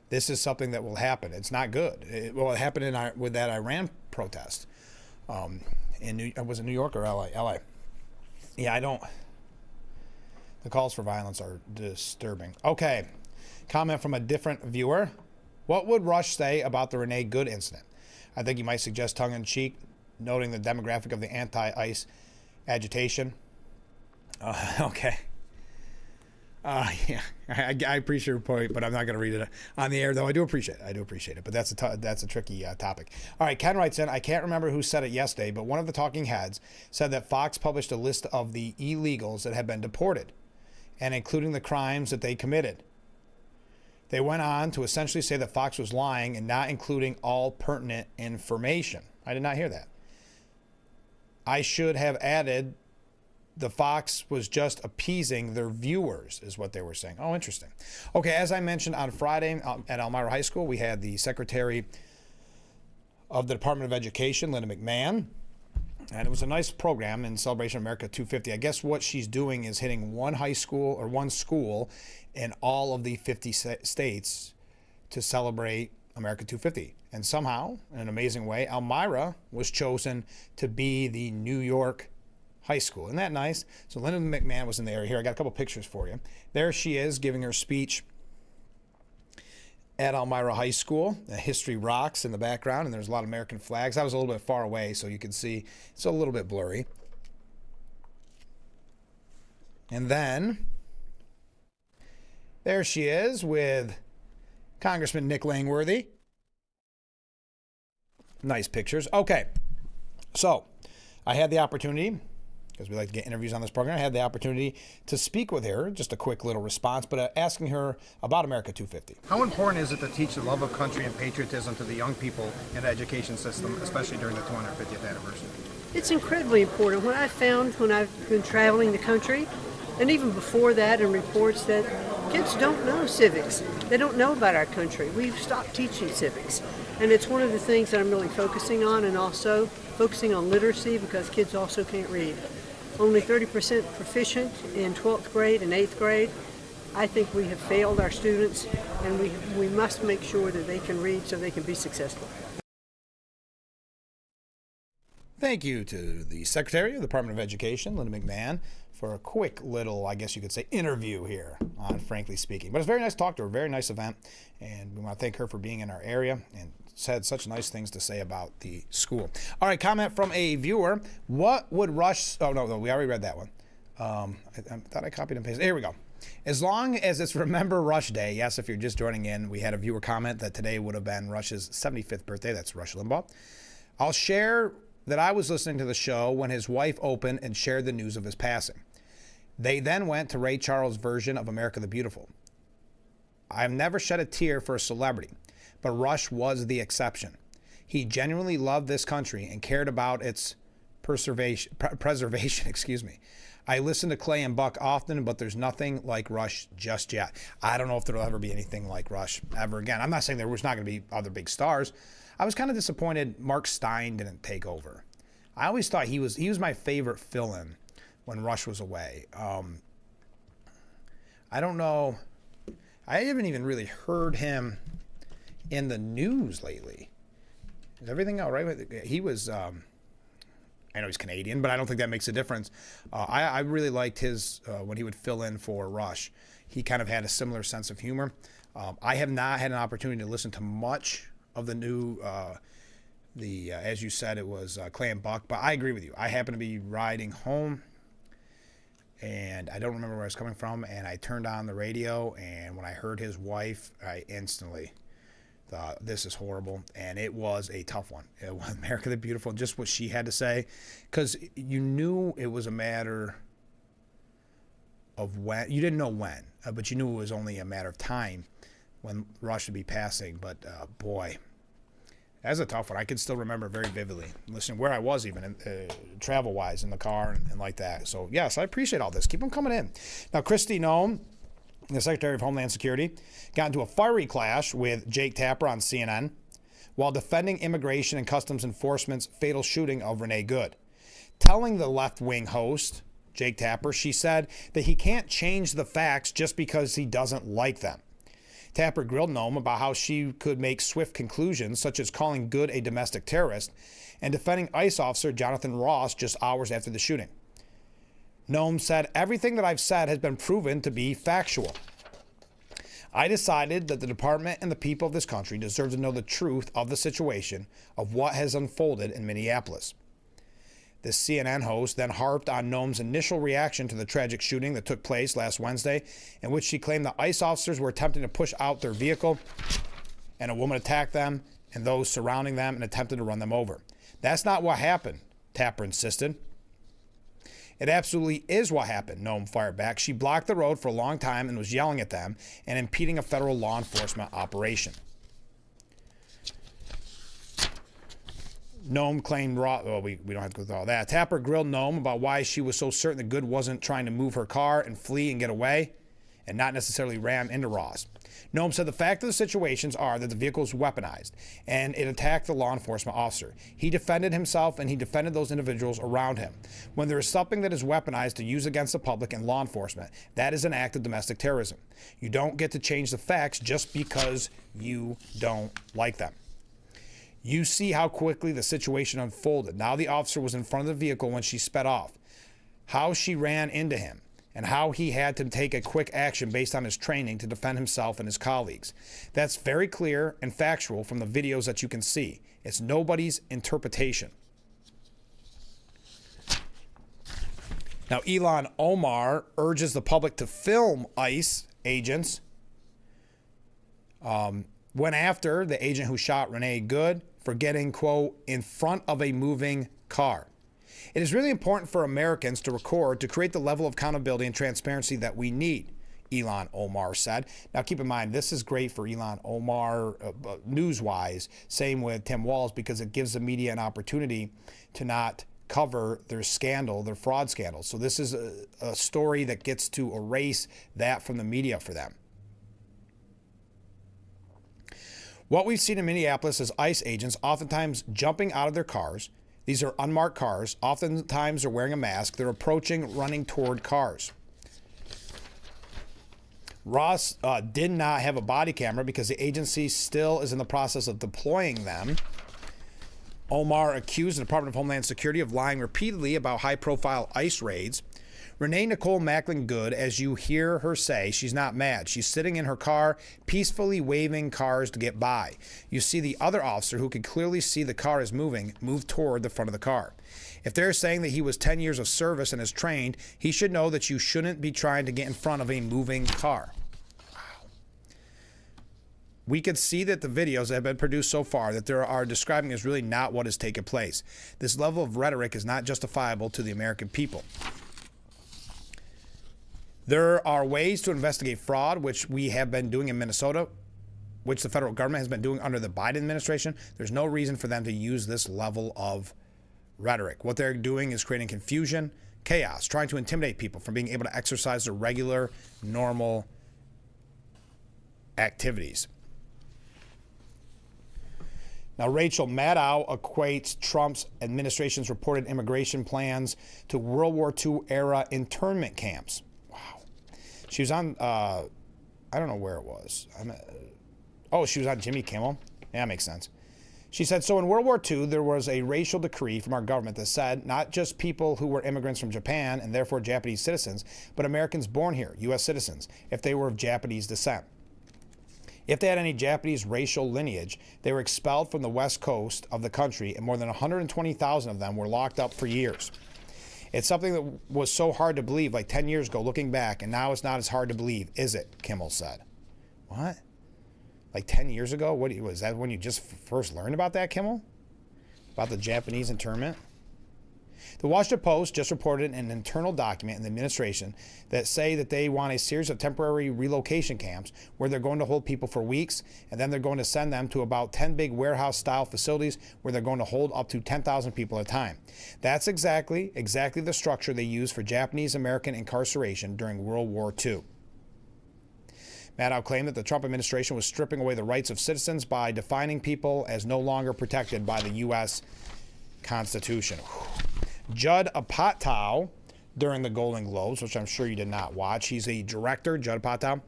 This is something that will happen. It's not good. It happened with that Iran protest. Was it New York or LA? Yeah, the calls for violence are disturbing. Okay, comment from a different viewer. What would Rush say about the Renee Good incident? I think he might suggest tongue-in-cheek, noting the demographic of the anti-ICE agitation. Okay. Yeah, I appreciate your point, but I'm not going to read it on the air, though. I do appreciate it, but that's a tricky topic. All right, Ken writes in, I can't remember who said it yesterday, but one of the talking heads said that Fox published a list of the illegals that had been deported, and including the crimes that they committed. They went on to essentially say that Fox was lying and not including all pertinent information. I did not hear that. I should have added the Fox was just appeasing their viewers, is what they were saying. Oh, interesting. Okay, as I mentioned on Friday at Elmira High School, we had the Secretary of the Department of Education, Linda McMahon, and it was a nice program in celebration of America 250. I guess what she's doing is hitting one school in all of the 50 states to celebrate America 250. And somehow, in an amazing way, Elmira was chosen to be the New York high school. Isn't that nice? So Linda McMahon was in the area here. I got a couple pictures for you. There she is giving her speech at Elmira High School. History rocks in the background, and there's a lot of American flags. I was a little bit far away, so you can see it's a little bit blurry. And then there she is with Congressman Nick Langworthy. Nice pictures. Okay, so I had the opportunity, because we like to get interviews on this program, I had the opportunity to speak with her, just a quick little response, but asking her about America 250. How important is it to teach the love of country and patriotism to the young people in the education system, especially during the 250th anniversary? It's incredibly important. What I found when I've been traveling the country, and even before that in reports, that kids don't know civics. They don't know about our country. We've stopped teaching civics. And it's one of the things that I'm really focusing on, and also focusing on literacy, because kids also can't read. Only 30% proficient in 12th grade and 8th grade. I think we have failed our students, and we must make sure that they can read so they can be successful. Thank you to the Secretary of the Department of Education, Linda McMahon, for a quick little, I guess you could say, interview here on Frankly Speaking. But it's very nice to talk to her, very nice event, and we want to thank her for being in our area and had such nice things to say about the school. All right, comment from a viewer. What would Rush... Oh, no, we already read that one. I thought I copied and pasted. Here we go. As long as it's Remember Rush Day, yes, if you're just joining in, we had a viewer comment that today would have been Rush's 75th birthday. That's Rush Limbaugh. I'll share that I was listening to the show when his wife opened and shared the news of his passing. They then went to Ray Charles' version of America the Beautiful. I've never shed a tear for a celebrity, but Rush was the exception. He genuinely loved this country and cared about its preservation. I listen to Clay and Buck often, but there's nothing like Rush just yet. I don't know if there'll ever be anything like Rush ever again. I'm not saying there was not going to be other big stars. I was kind of disappointed Mark Stein didn't take over. I always thought he was my favorite fill-in when Rush was away. I don't know. I haven't even really heard him in the news lately. Is everything all right? He was, I know he's Canadian, but I don't think that makes a difference. I really liked his, when he would fill in for Rush. He kind of had a similar sense of humor. I have not had an opportunity to listen to much of the new, as you said, it was Clay and Buck, but I agree with you. I happened to be riding home, and I don't remember where I was coming from, and I turned on the radio, and when I heard his wife, I instantly thought, this is horrible, and it was a tough one. It was America the Beautiful, just what she had to say, because you knew it was a matter of when. You didn't know when, but you knew it was only a matter of time when Rush would be passing, but boy, That's a tough one. I can still remember very vividly. Listening where I was even, travel-wise, in the car and like that. So, yes, I appreciate all this. Keep them coming in. Now, Kristi Noem, the Secretary of Homeland Security, got into a fiery clash with Jake Tapper on CNN while defending Immigration and Customs Enforcement's fatal shooting of Renee Good. Telling the left-wing host, Jake Tapper, she said that he can't change the facts just because he doesn't like them. Tapper grilled Noem about how she could make swift conclusions, such as calling Good a domestic terrorist and defending ICE officer Jonathan Ross just hours after the shooting. Noem said, "Everything that I've said has been proven to be factual. I decided that the department and the people of this country deserve to know the truth of the situation of what has unfolded in Minneapolis." The CNN host then harped on Noem's initial reaction to the tragic shooting that took place last Wednesday, in which she claimed the ICE officers were attempting to push out their vehicle and a woman attacked them and those surrounding them and attempted to run them over. "That's not what happened," Tapper insisted. "It absolutely is what happened," Noem fired back. "She blocked the road for a long time and was yelling at them and impeding a federal law enforcement operation." Noem claimed we don't have to go through all that. Tapper grilled Noem about why she was so certain that Good wasn't trying to move her car and flee and get away and not necessarily ram into Ross. Noem said the fact of the situations are that the vehicle was weaponized and it attacked the law enforcement officer. He defended himself and he defended those individuals around him. When there is something that is weaponized to use against the public and law enforcement, that is an act of domestic terrorism. You don't get to change the facts just because you don't like them. You see how quickly the situation unfolded. Now the officer was in front of the vehicle when she sped off. How she ran into him and how he had to take a quick action based on his training to defend himself and his colleagues. That's very clear and factual from the videos that you can see. It's nobody's interpretation. Now, Ilhan Omar urges the public to film ICE agents went after the agent who shot Renee Good for getting, quote, in front of a moving car. "It is really important for Americans to record to create the level of accountability and transparency that we need," Ilhan Omar said. Now, keep in mind, this is great for Ilhan Omar news-wise. Same with Tim Walz, because it gives the media an opportunity to not cover their scandal, their fraud scandal. So this is a story that gets to erase that from the media for them. What we've seen in Minneapolis is ICE agents oftentimes jumping out of their cars. These are unmarked cars. Oftentimes they're wearing a mask. They're approaching, running toward cars. Ross did not have a body camera because the agency still is in the process of deploying them. Omar accused the Department of Homeland Security of lying repeatedly about high-profile ICE raids. Renee Nicole Macklin Good, as you hear her say, she's not mad. She's sitting in her car, peacefully waving cars to get by. You see the other officer, who can clearly see the car is moving, move toward the front of the car. If they're saying that he was 10 years of service and is trained, he should know that you shouldn't be trying to get in front of a moving car. Wow. We could see that the videos that have been produced so far that there are describing is really not what has taken place. This level of rhetoric is not justifiable to the American people. There are ways to investigate fraud, which we have been doing in Minnesota, which the federal government has been doing under the Biden administration. There's no reason for them to use this level of rhetoric. What they're doing is creating confusion, chaos, trying to intimidate people from being able to exercise their regular, normal activities. Now, Rachel Maddow equates Trump's administration's reported immigration plans to World War II era internment camps. She was on, I don't know where it was. She was on Jimmy Kimmel. Yeah, that makes sense. She said, "So in World War II, there was a racial decree from our government that said not just people who were immigrants from Japan and therefore Japanese citizens, but Americans born here, U.S. citizens, if they were of Japanese descent. If they had any Japanese racial lineage, they were expelled from the west coast of the country, and more than 120,000 of them were locked up for years. It's something that was so hard to believe like 10 years ago looking back, and now it's not as hard to believe, is it?" Kimmel said. What? Like 10 years ago? What was that when you just first learned about that, Kimmel? About the Japanese internment? The Washington Post just reported an internal document in the administration that say that they want a series of temporary relocation camps where they're going to hold people for weeks, and then they're going to send them to about 10 big warehouse-style facilities where they're going to hold up to 10,000 people at a time. That's exactly the structure they used for Japanese-American incarceration during World War II. Maddow claimed that the Trump administration was stripping away the rights of citizens by defining people as no longer protected by the U.S. Constitution. Judd Apatow, during the Golden Globes, which I'm sure you did not watch, he's a director, Judd Apatow,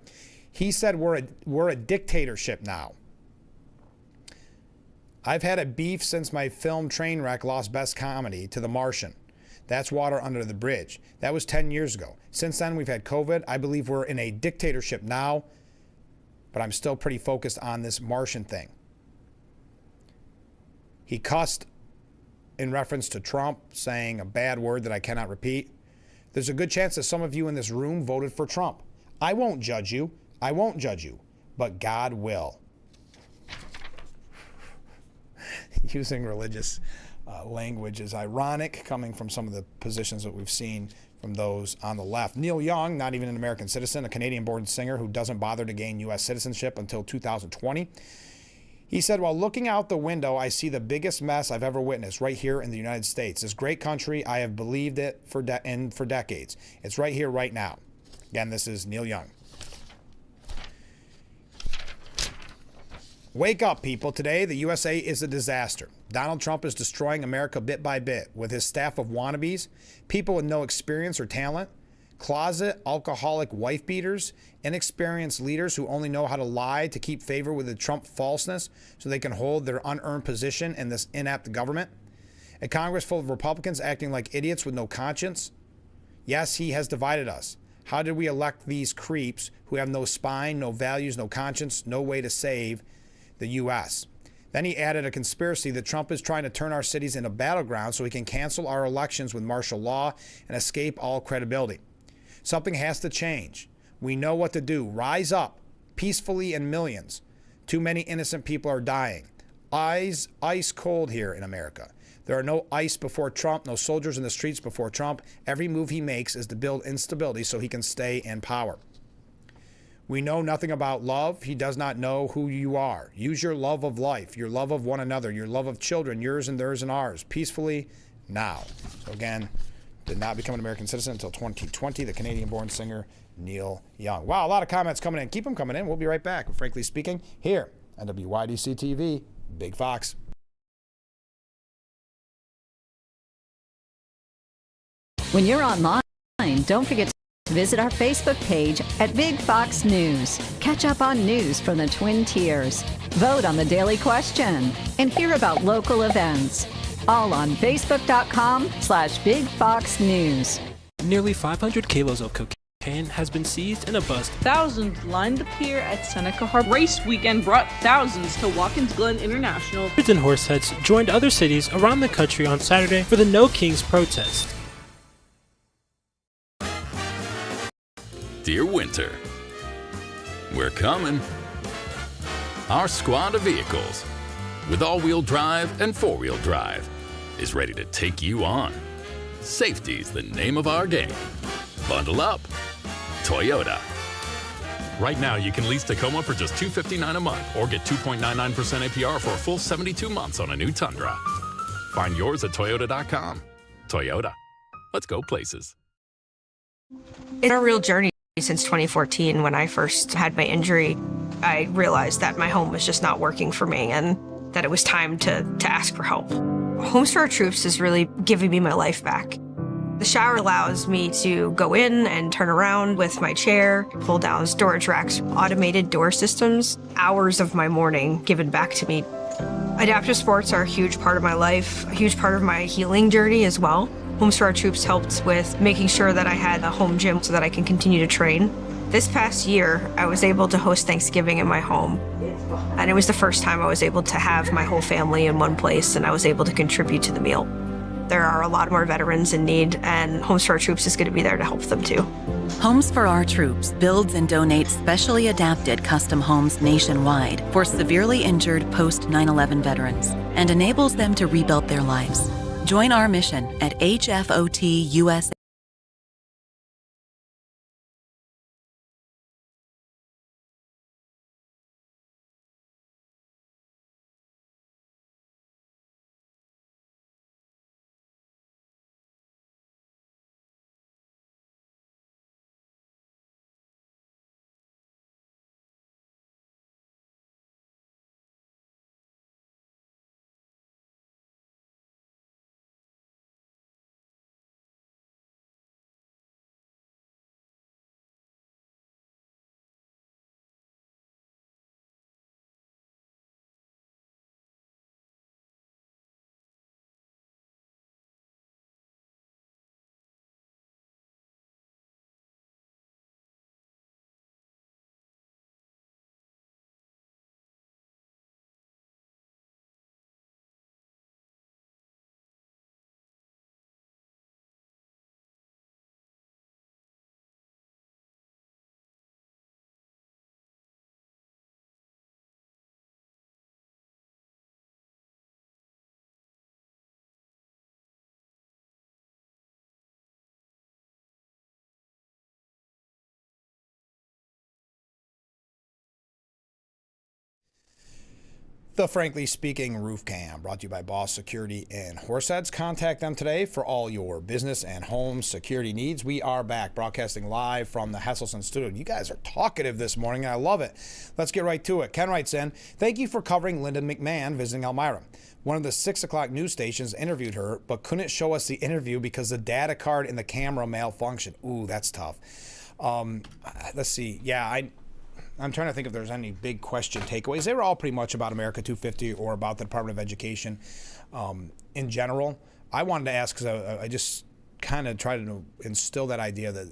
he said we're a dictatorship now. I've had a beef since my film Trainwreck lost Best Comedy to The Martian. That's water under the bridge. That was 10 years ago. Since then, we've had COVID. I believe we're in a dictatorship now, but I'm still pretty focused on this Martian thing. He cussed in reference to Trump, saying a bad word that I cannot repeat. There's a good chance that some of you in this room voted for Trump. I won't judge you. I won't judge you, but God will. Using religious language is ironic, coming from some of the positions that we've seen from those on the left. Neil Young, not even an American citizen, a Canadian-born singer who doesn't bother to gain U.S. citizenship until 2020. He said, while looking out the window, I see the biggest mess I've ever witnessed right here in the United States. This great country, I have believed it for decades. It's right here, right now. Again, this is Neil Young. Wake up, people. Today, the USA is a disaster. Donald Trump is destroying America bit by bit with his staff of wannabes, people with no experience or talent, closet alcoholic wife beaters, inexperienced leaders who only know how to lie to keep favor with the Trump falseness so they can hold their unearned position in this inept government. A Congress full of Republicans acting like idiots with no conscience. Yes, he has divided us. How did we elect these creeps who have no spine, no values, no conscience, no way to save the U.S.? Then he added a conspiracy that Trump is trying to turn our cities into battlegrounds so he can cancel our elections with martial law and escape all credibility. Something has to change. We know what to do. Rise up peacefully in millions. Too many innocent people are dying. Ice cold here in America. There are no ice before Trump, no soldiers in the streets before Trump. Every move he makes is to build instability so he can stay in power. We know nothing about love. He does not know who you are. Use your love of life, your love of one another, your love of children, yours and theirs and ours, peacefully now. So again, did not become an American citizen until 2020, the Canadian-born singer Neil Young. Wow, a lot of comments coming in. Keep them coming in. We'll be right back with Frankly Speaking here on WYDC TV, Big Fox. When you're online, don't forget to visit our Facebook page at Big Fox News. Catch up on news from the Twin Tiers. Vote on the daily question and hear about local events. All on Facebook.com/Big Fox News. Nearly 500 kilos of cocaine has been seized in a bust. Thousands lined the pier at Seneca Harbor. Race weekend brought thousands to Watkins Glen International. Hundreds and horseheads joined other cities around the country on Saturday for the No Kings protest. Dear Winter, we're coming. Our squad of vehicles, with all-wheel drive and four-wheel drive, is ready to take you on. Safety's the name of our game. Bundle up. Toyota. Right now, you can lease Tacoma for just $259 a month or get 2.99% APR for a full 72 months on a new Tundra. Find yours at Toyota.com. Toyota. Let's go places. It's a real journey. Since 2014, when I first had my injury, I realized that my home was just not working for me and that it was time to ask for help. Homes for Our Troops is really giving me my life back. The shower allows me to go in and turn around with my chair, pull down storage racks, automated door systems, hours of my morning given back to me. Adaptive sports are a huge part of my life, a huge part of my healing journey as well. Homes for Our Troops helped with making sure that I had a home gym so that I can continue to train. This past year, I was able to host Thanksgiving in my home. And it was the first time I was able to have my whole family in one place and I was able to contribute to the meal. There are a lot more veterans in need and Homes for Our Troops is going to be there to help them too. Homes for Our Troops builds and donates specially adapted custom homes nationwide for severely injured post 9/11 veterans and enables them to rebuild their lives. Join our mission at HFOTUSA. The Frankly Speaking Roof Cam, brought to you by Boss Security in Horseheads. Contact them today for all your business and home security needs. We are back broadcasting live from the Hesselson studio. You guys are talkative this morning, and I love it. Let's get right to it. Ken writes in, thank you for covering Linda McMahon visiting Elmira. One of the 6 o'clock news stations interviewed her, but couldn't show us the interview because the data card in the camera malfunctioned. Ooh, that's tough. Let's see. Yeah, I'm trying to think if there's any big question takeaways. They were all pretty much about America 250 or about the Department of Education in general. I wanted to ask because I just kind of tried to instill that idea that,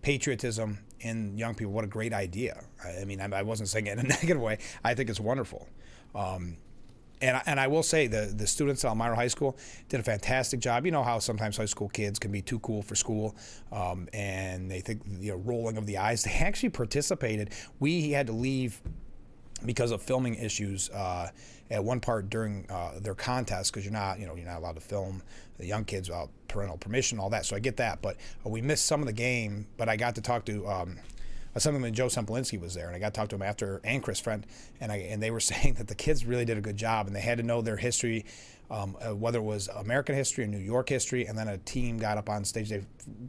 patriotism in young people, what a great idea. I mean, I wasn't saying it in a negative way. I think it's wonderful. And I will say the students at Elmira High School did a fantastic job. You know how sometimes high school kids can be too cool for school, and they think rolling of the eyes. They actually participated. We had to leave because of filming issues at one part during their contest because you're not allowed to film the young kids without parental permission, all that. So I get that, but we missed some of the game. But I got to talk to. Assemblyman Joe Sempolinski was there, and I got to talk to him after, and Chris Friend, and they were saying that the kids really did a good job, and they had to know their history, whether it was American history or New York history, and then a team got up on stage. They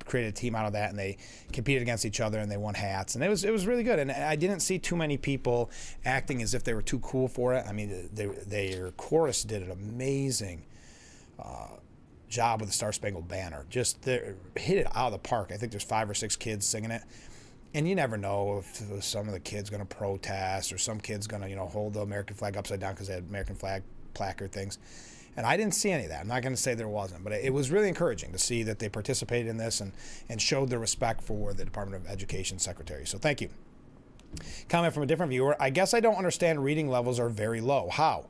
created a team out of that, and they competed against each other, and they won hats, and it was really good. And I didn't see too many people acting as if they were too cool for it. I mean, their chorus did an amazing job with the Star Spangled Banner. Just hit it out of the park. I think there's 5 or 6 kids singing it. And you never know if some of the kids going to protest or some kid's going to, hold the American flag upside down because they had American flag placard things. And I didn't see any of that. I'm not going to say there wasn't, but it was really encouraging to see that they participated in this and showed their respect for the Department of Education Secretary. So thank you. Comment from a different viewer. I guess I don't understand reading levels are very low. How?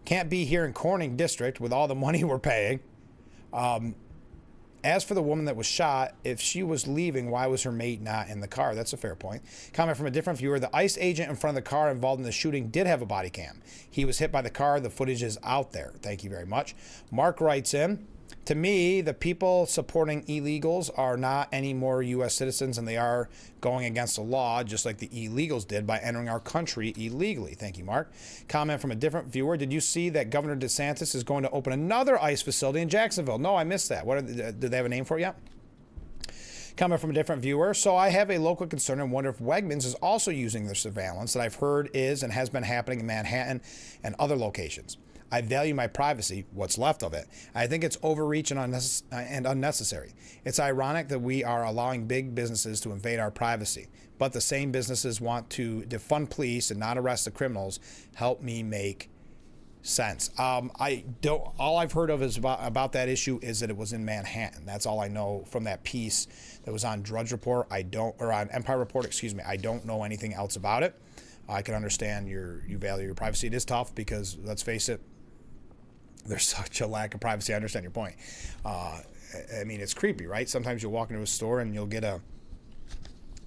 Can't be here in Corning District with all the money we're paying. As for the woman that was shot, if she was leaving, why was her mate not in the car? That's a fair point. Comment from a different viewer. The ICE agent in front of the car involved in the shooting did have a body cam. He was hit by the car. The footage is out there. Thank you very much. Mark writes in, to me, the people supporting illegals are not any more U.S. citizens, and they are going against the law, just like the illegals did by entering our country illegally. Thank you, Mark. Comment from a different viewer. Did you see that Governor DeSantis is going to open another ICE facility in Jacksonville? No, I missed that. Did they have a name for it yet? Comment from a different viewer. So I have a local concern and wonder if Wegmans is also using the surveillance that I've heard is and has been happening in Manhattan and other locations. I value my privacy, what's left of it. I think it's overreach and unnecessary. It's ironic that we are allowing big businesses to invade our privacy, but the same businesses want to defund police and not arrest the criminals. Help me make sense. All I've heard of is about that issue is that it was in Manhattan. That's all I know from that piece that was on Drudge Report. On Empire Report, excuse me. I don't know anything else about it. I can understand you value your privacy. It is tough because, let's face it, there's such a lack of privacy. I understand your point. I mean, it's creepy, right? Sometimes you'll walk into a store and you'll get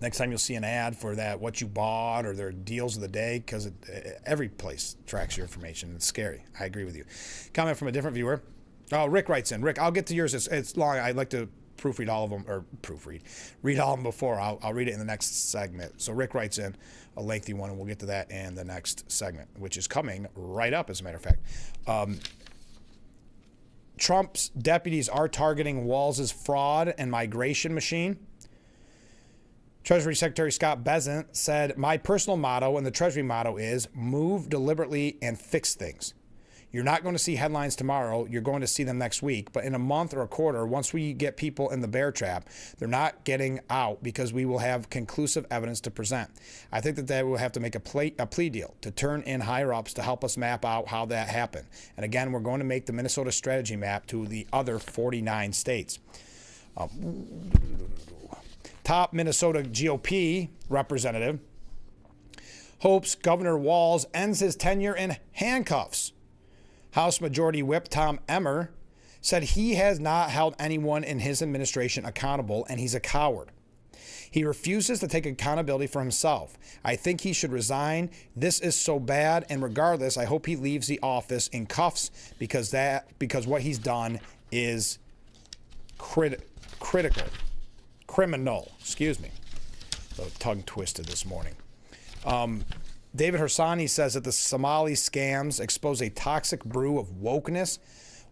next time you'll see an ad for that, what you bought or their deals of the day, because every place tracks your information. It's scary. I agree with you. Comment from a different viewer. Oh, Rick writes in. Rick, I'll get to yours. It's long. I'd like to proofread all of them, or read all of them before. I'll read it in the next segment. So Rick writes in a lengthy one, and we'll get to that in the next segment, which is coming right up, as a matter of fact. Trump's deputies are targeting Walz's fraud and migration machine. Treasury Secretary Scott Bessent said, "My personal motto and the Treasury motto is move deliberately and fix things. You're not going to see headlines tomorrow. You're going to see them next week. But in a month or a quarter, once we get people in the bear trap, they're not getting out because we will have conclusive evidence to present. I think that they will have to make a plea deal to turn in higher-ups to help us map out how that happened. And again, we're going to make the Minnesota strategy map to the other 49 states." Top Minnesota GOP representative hopes Governor Walz ends his tenure in handcuffs. House Majority Whip Tom Emmer said he has not held anyone in his administration accountable, and he's a coward. He refuses to take accountability for himself. I think he should resign. This is so bad, and regardless, I hope he leaves the office in cuffs because what he's done is criminal. Excuse me. A tongue twisted this morning. David Hersani says that the Somali scams expose a toxic brew of wokeness,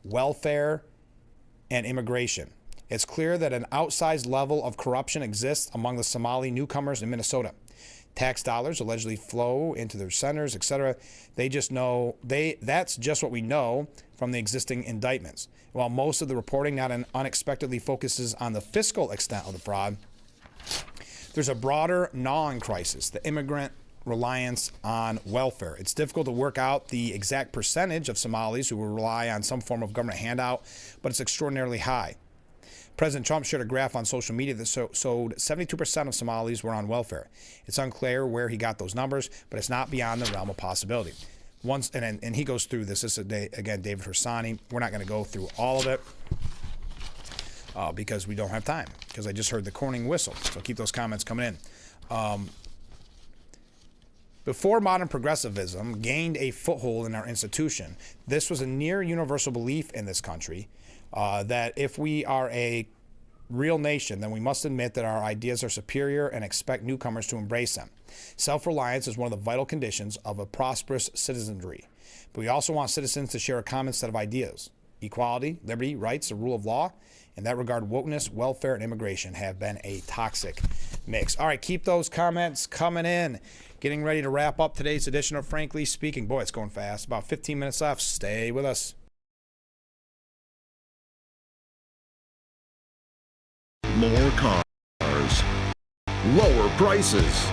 welfare, and immigration. It's clear that an outsized level of corruption exists among the Somali newcomers in Minnesota. Tax dollars allegedly flow into their centers, etc. That's just what we know from the existing indictments. While most of the reporting not unexpectedly focuses on the fiscal extent of the fraud, there's a broader gnawing crisis, the immigrant reliance on welfare. It's difficult to work out the exact percentage of Somalis who will rely on some form of government handout, but it's extraordinarily high. President Trump shared a graph on social media that showed 72% of Somalis were on welfare. It's unclear where he got those numbers, but it's not beyond the realm of possibility. And he goes through this. This is, again, David Hersani. We're not going to go through all of it because we don't have time, because I just heard the Corning whistle. So keep those comments coming in. Before modern progressivism gained a foothold in our institution, this was a near universal belief in this country that if we are a real nation, then we must admit that our ideas are superior and expect newcomers to embrace them. Self-reliance is one of the vital conditions of a prosperous citizenry. But we also want citizens to share a common set of ideas. Equality, liberty, rights, the rule of law. In that regard, wokeness, welfare, and immigration have been a toxic mix. All right, keep those comments coming in. Getting ready to wrap up today's edition of Frankly Speaking. Boy, it's going fast. About 15 minutes left. Stay with us. More cars, lower prices.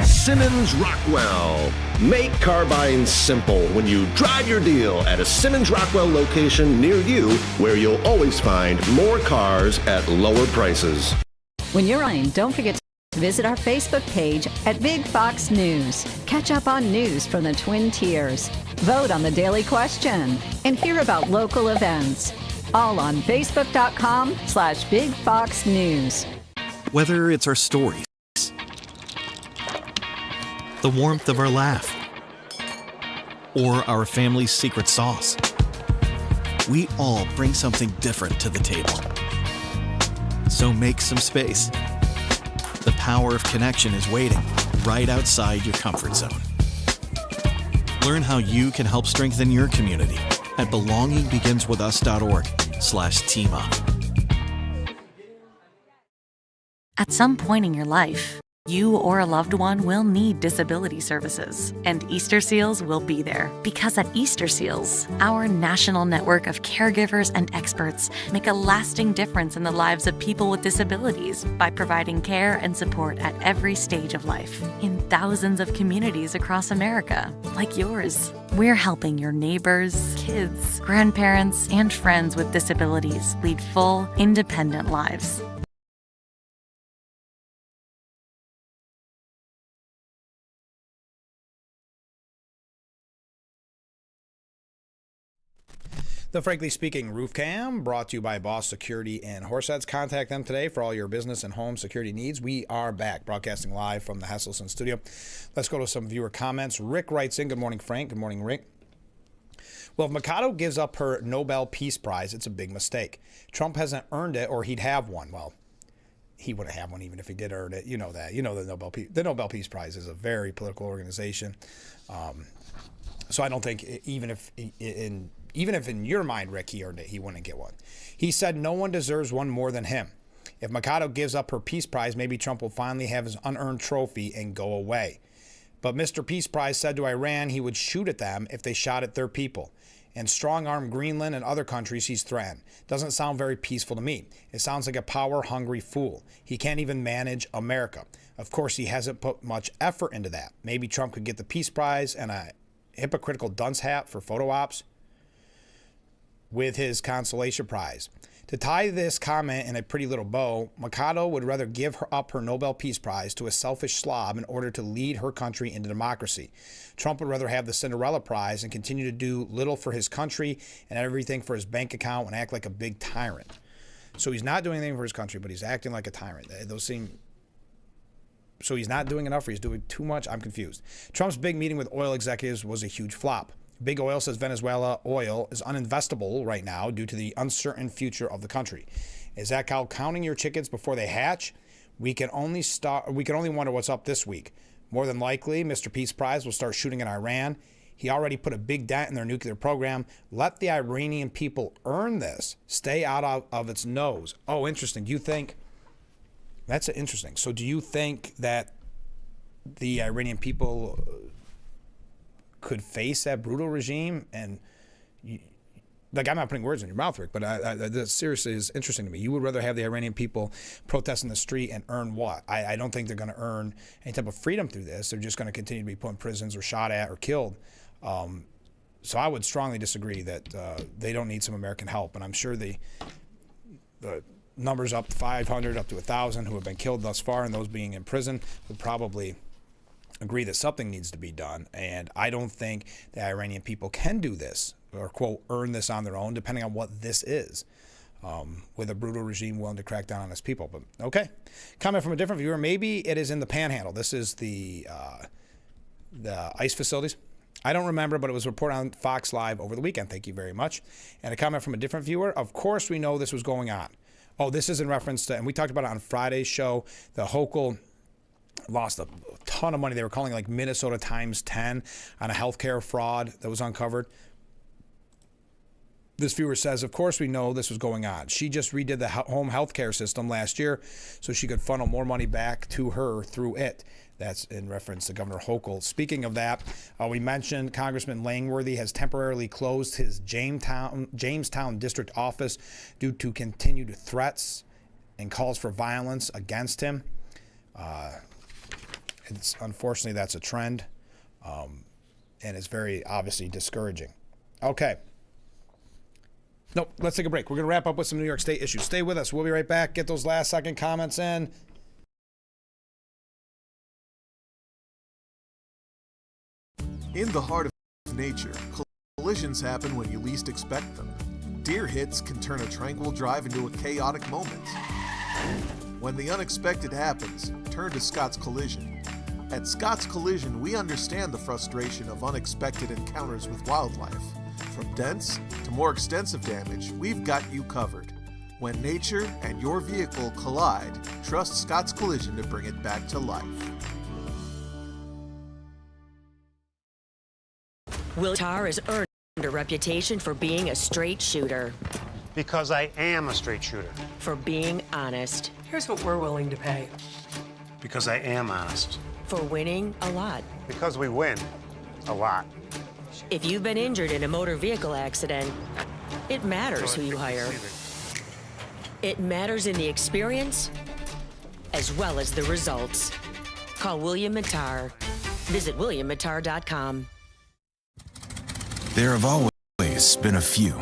Simmons Rockwell. Make car buying simple when you drive your deal at a Simmons Rockwell location near you, where you'll always find more cars at lower prices. When you're buying, don't forget to visit our Facebook page at Big Fox News. Catch up on news from the Twin Tiers. Vote on the daily question and hear about local events. All on Facebook.com/Big Fox News. Whether it's our stories, the warmth of our laugh, or our family's secret sauce, we all bring something different to the table. So make some space. The power of connection is waiting right outside your comfort zone. Learn how you can help strengthen your community at belongingbeginswithus.org/teamup. At some point in your life, you or a loved one will need disability services, and Easter Seals will be there. Because at Easter Seals, our national network of caregivers and experts make a lasting difference in the lives of people with disabilities by providing care and support at every stage of life in thousands of communities across America, like yours. We're helping your neighbors, kids, grandparents, and friends with disabilities lead full, independent lives. The Frankly Speaking Roof Cam, brought to you by Boss Security and Horseheads. Contact them today for all your business and home security needs. We are back, broadcasting live from the Hesselson studio. Let's go to some viewer comments. Rick writes in, good morning, Frank. Good morning, Rick. Well, if Mikado gives up her Nobel Peace Prize, it's a big mistake. Trump hasn't earned it, or he'd have one. Well, he wouldn't have one even if he did earn it. You know that. You know the Nobel Peace Prize is a very political organization. So I don't think even if in your mind, Rick, he earned it, he wouldn't get one. He said no one deserves one more than him. If Mikado gives up her Peace Prize, maybe Trump will finally have his unearned trophy and go away. But Mr. Peace Prize said to Iran he would shoot at them if they shot at their people. And strong-arm Greenland and other countries he's threatened. Doesn't sound very peaceful to me. It sounds like a power-hungry fool. He can't even manage America. Of course, he hasn't put much effort into that. Maybe Trump could get the Peace Prize and a hypocritical dunce hat for photo ops with his consolation prize. To tie this comment in a pretty little bow, Mikado would rather give up her Nobel Peace Prize to a selfish slob in order to lead her country into democracy. Trump would rather have the Cinderella Prize and continue to do little for his country and everything for his bank account and act like a big tyrant. So he's not doing anything for his country, but he's acting like a tyrant. So he's not doing enough or he's doing too much? I'm confused. Trump's big meeting with oil executives was a huge flop. Big Oil says Venezuela oil is uninvestable right now due to the uncertain future of the country. Is that called counting your chickens before they hatch? We can only wonder what's up this week. More than likely, Mr. Peace Prize will start shooting at Iran. He already put a big dent in their nuclear program. Let the Iranian people earn this. Stay out of its nose. Oh, interesting. Do you think that's interesting? So do you think that the Iranian people could face that brutal regime? And like, I'm not putting words in your mouth, Rick, but that seriously is interesting to me. You would rather have the Iranian people protest in the street and earn what? I don't think they're going to earn any type of freedom through this. They're just going to continue to be put in prisons or shot at or killed. So I would strongly disagree that they don't need some American help. And I'm sure the numbers up to 500, up to 1,000 who have been killed thus far and those being in prison would probably agree that something needs to be done. And I don't think the Iranian people can do this or, quote, earn this on their own, depending on what this is, with a brutal regime willing to crack down on its people. But okay. Comment from a different viewer. Maybe it is in the Panhandle. This is the ICE facilities. I don't remember, but it was reported on Fox Live over the weekend. Thank you very much. And a comment from a different viewer. Of course we know this was going on. Oh, this is in reference to, and we talked about it on Friday's show, the Hochul lost a ton of money. They were calling it like Minnesota times 10 on a healthcare fraud that was uncovered. This viewer says, of course we know this was going on. She just redid the home healthcare system last year so she could funnel more money back to her through it. That's in reference to Governor Hochul. Speaking of that, we mentioned Congressman Langworthy has temporarily closed his Jamestown district office due to continued threats and calls for violence against him. Unfortunately, that's a trend, and it's very obviously discouraging. Okay. Nope, let's take a break. We're going to wrap up with some New York State issues. Stay with us. We'll be right back. Get those last second comments in. In the heart of nature, collisions happen when you least expect them. Deer hits can turn a tranquil drive into a chaotic moment. When the unexpected happens, turn to Scott's Collision. At Scott's Collision, we understand the frustration of unexpected encounters with wildlife. From dents to more extensive damage, we've got you covered. When nature and your vehicle collide, trust Scott's Collision to bring it back to life. Will Tarr has earned a reputation for being a straight shooter. Because I am a straight shooter. For being honest. Here's what we're willing to pay. Because I am honest. For winning a lot. Because we win a lot. If you've been injured in a motor vehicle accident, it matters who you hire. It matters in the experience as well as the results. Call William Mattar. Visit WilliamMattar.com. There have always been a few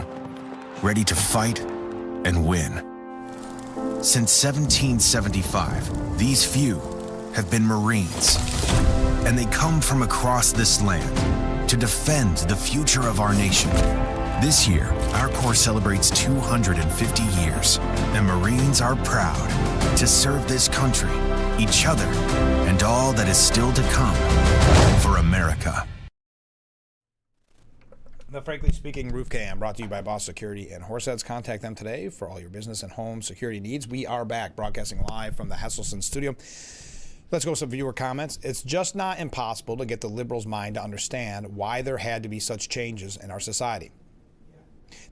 ready to fight and win. Since 1775, these few have been Marines, and they come from across this land to defend the future of our nation. This year, our Corps celebrates 250 years, and Marines are proud to serve this country, each other, and all that is still to come for America. The Frankly Speaking Roof Cam brought to you by Boss Security and Horseheads. Contact them today for all your business and home security needs. We are back broadcasting live from the Hesselson studio. Let's go with some viewer comments. It's just not impossible to get the liberals' mind to understand why there had to be such changes in our society.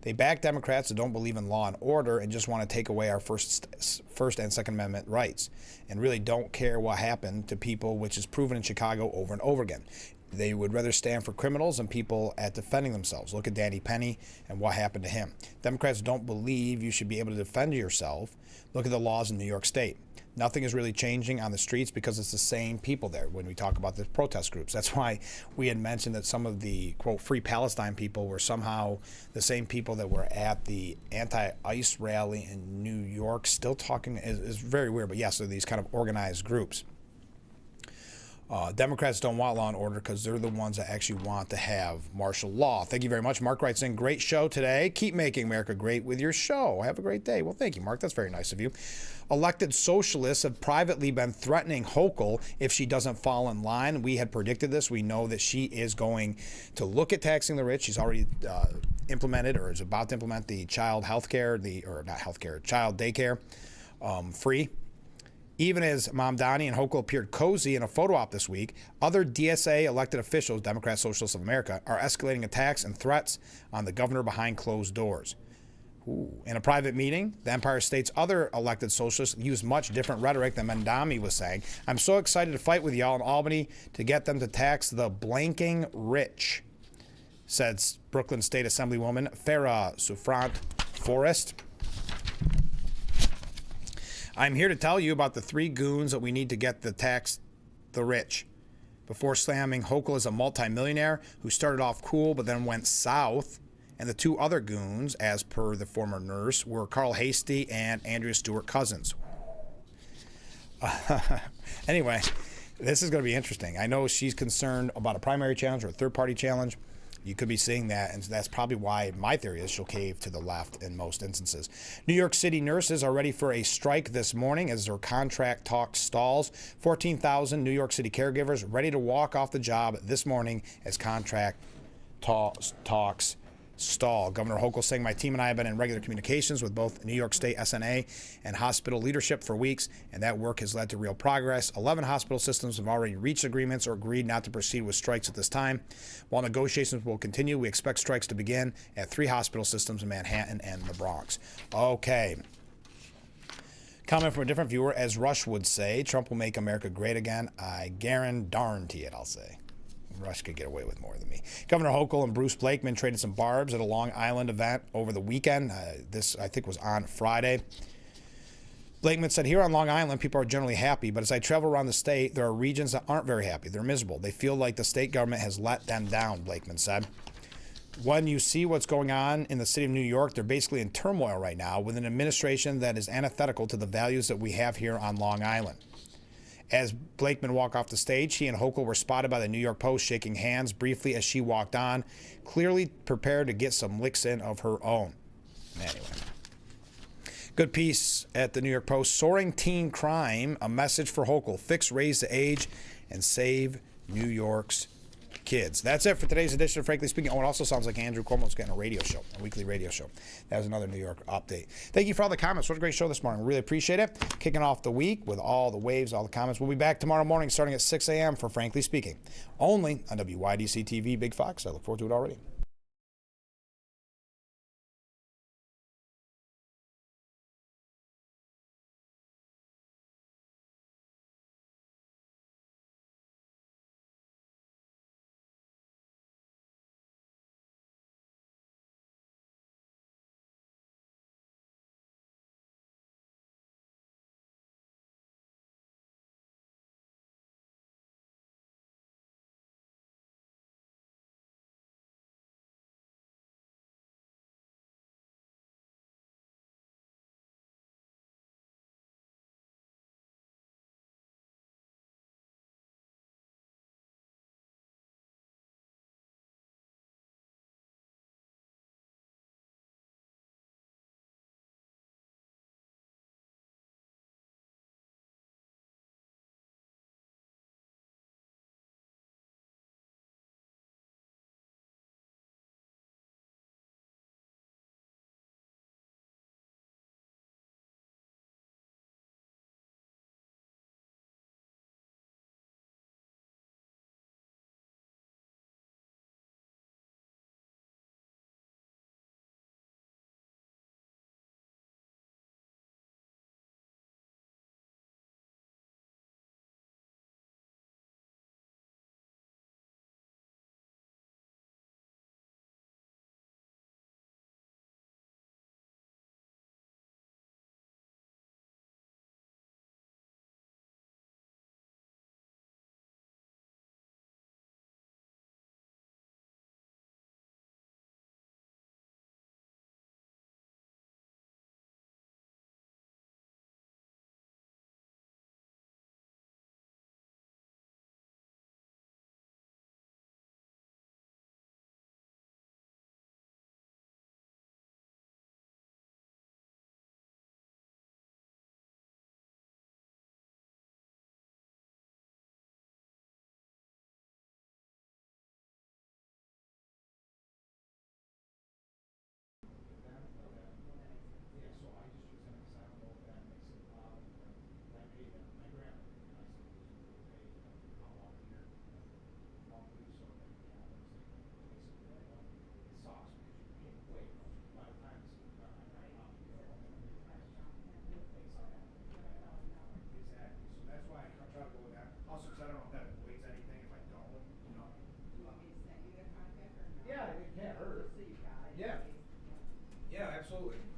They back Democrats that don't believe in law and order and just want to take away our First and Second Amendment rights and really don't care what happened to people, which is proven in Chicago over and over again. They would rather stand for criminals and people at defending themselves. Look at Danny Penny and what happened to him. Democrats don't believe you should be able to defend yourself. Look at the laws in New York State. Nothing is really changing on the streets because it's the same people there when we talk about the protest groups. That's why we had mentioned that some of the, quote, Free Palestine people were somehow the same people that were at the anti-ICE rally in New York. Still talking is very weird, but yes, they're these kind of organized groups. Democrats don't want law and order because they're the ones that actually want to have martial law. Thank you very much. Mark writes in, great show today. Keep making America great with your show. Have a great day. Well, thank you, Mark. That's very nice of you. Elected socialists have privately been threatening Hochul if she doesn't fall in line. We had predicted this. We know that she is going to look at taxing the rich. She's already implemented or is about to implement the child health care, child daycare free. Even as Mom Donnie and Hochul appeared cozy in a photo op this week, other DSA elected officials, Democrat Socialists of America, are escalating attacks and threats on the governor behind closed doors. Ooh. In a private meeting, the Empire State's other elected socialists used much different rhetoric than Mandami was saying. I'm so excited to fight with y'all in Albany to get them to tax the blanking rich, said Brooklyn State Assemblywoman Farah Souffrant Forrest. I'm here to tell you about the three goons that we need to get the tax the rich. Before slamming Hochul as a multimillionaire who started off cool but then went south. And the two other goons, as per the former nurse, were Carl Hasty and Andrea Stewart Cousins. Anyway, this is going to be interesting. I know she's concerned about a primary challenge or a third-party challenge. You could be seeing that, and that's probably why my theory is she'll cave to the left in most instances. New York City nurses are ready for a strike this morning as their contract talk stalls. 14,000 New York City caregivers ready to walk off the job this morning as contract talks stall. Governor Hochul saying, my team and I have been in regular communications with both New York State SNA and hospital leadership for weeks, and that work has led to real progress. 11 hospital systems have already reached agreements or agreed not to proceed with strikes at this time. While negotiations will continue, we expect strikes to begin at 3 hospital systems in Manhattan and the Bronx. Okay. Comment from a different viewer, as Rush would say, Trump will make America great again. I guarantee it, I'll say. Rush could get away with more than me. Governor Hochul and Bruce Blakeman traded some barbs at a Long Island event over the weekend. This, I think, was on Friday. Blakeman said, here on Long Island, people are generally happy, but as I travel around the state, there are regions that aren't very happy. They're miserable. They feel like the state government has let them down, Blakeman said. When you see what's going on in the city of New York, they're basically in turmoil right now with an administration that is antithetical to the values that we have here on Long Island. As Blakeman walked off the stage, he and Hochul were spotted by the New York Post shaking hands briefly as she walked on, clearly prepared to get some licks in of her own. Anyway. Good piece at the New York Post. Soaring teen crime, a message for Hochul. Fix, raise the age, and save New York's kids. That's it for today's edition of Frankly Speaking. Oh, it also sounds like Andrew Cuomo's getting a radio show, a weekly radio show. That was another New York update. Thank you for all the comments. What a great show this morning. Really appreciate it. Kicking off the week with all the waves, all the comments. We'll be back tomorrow morning starting at 6 a.m. for Frankly Speaking. Only on WYDC TV, Big Fox. I look forward to it already. Absolutely.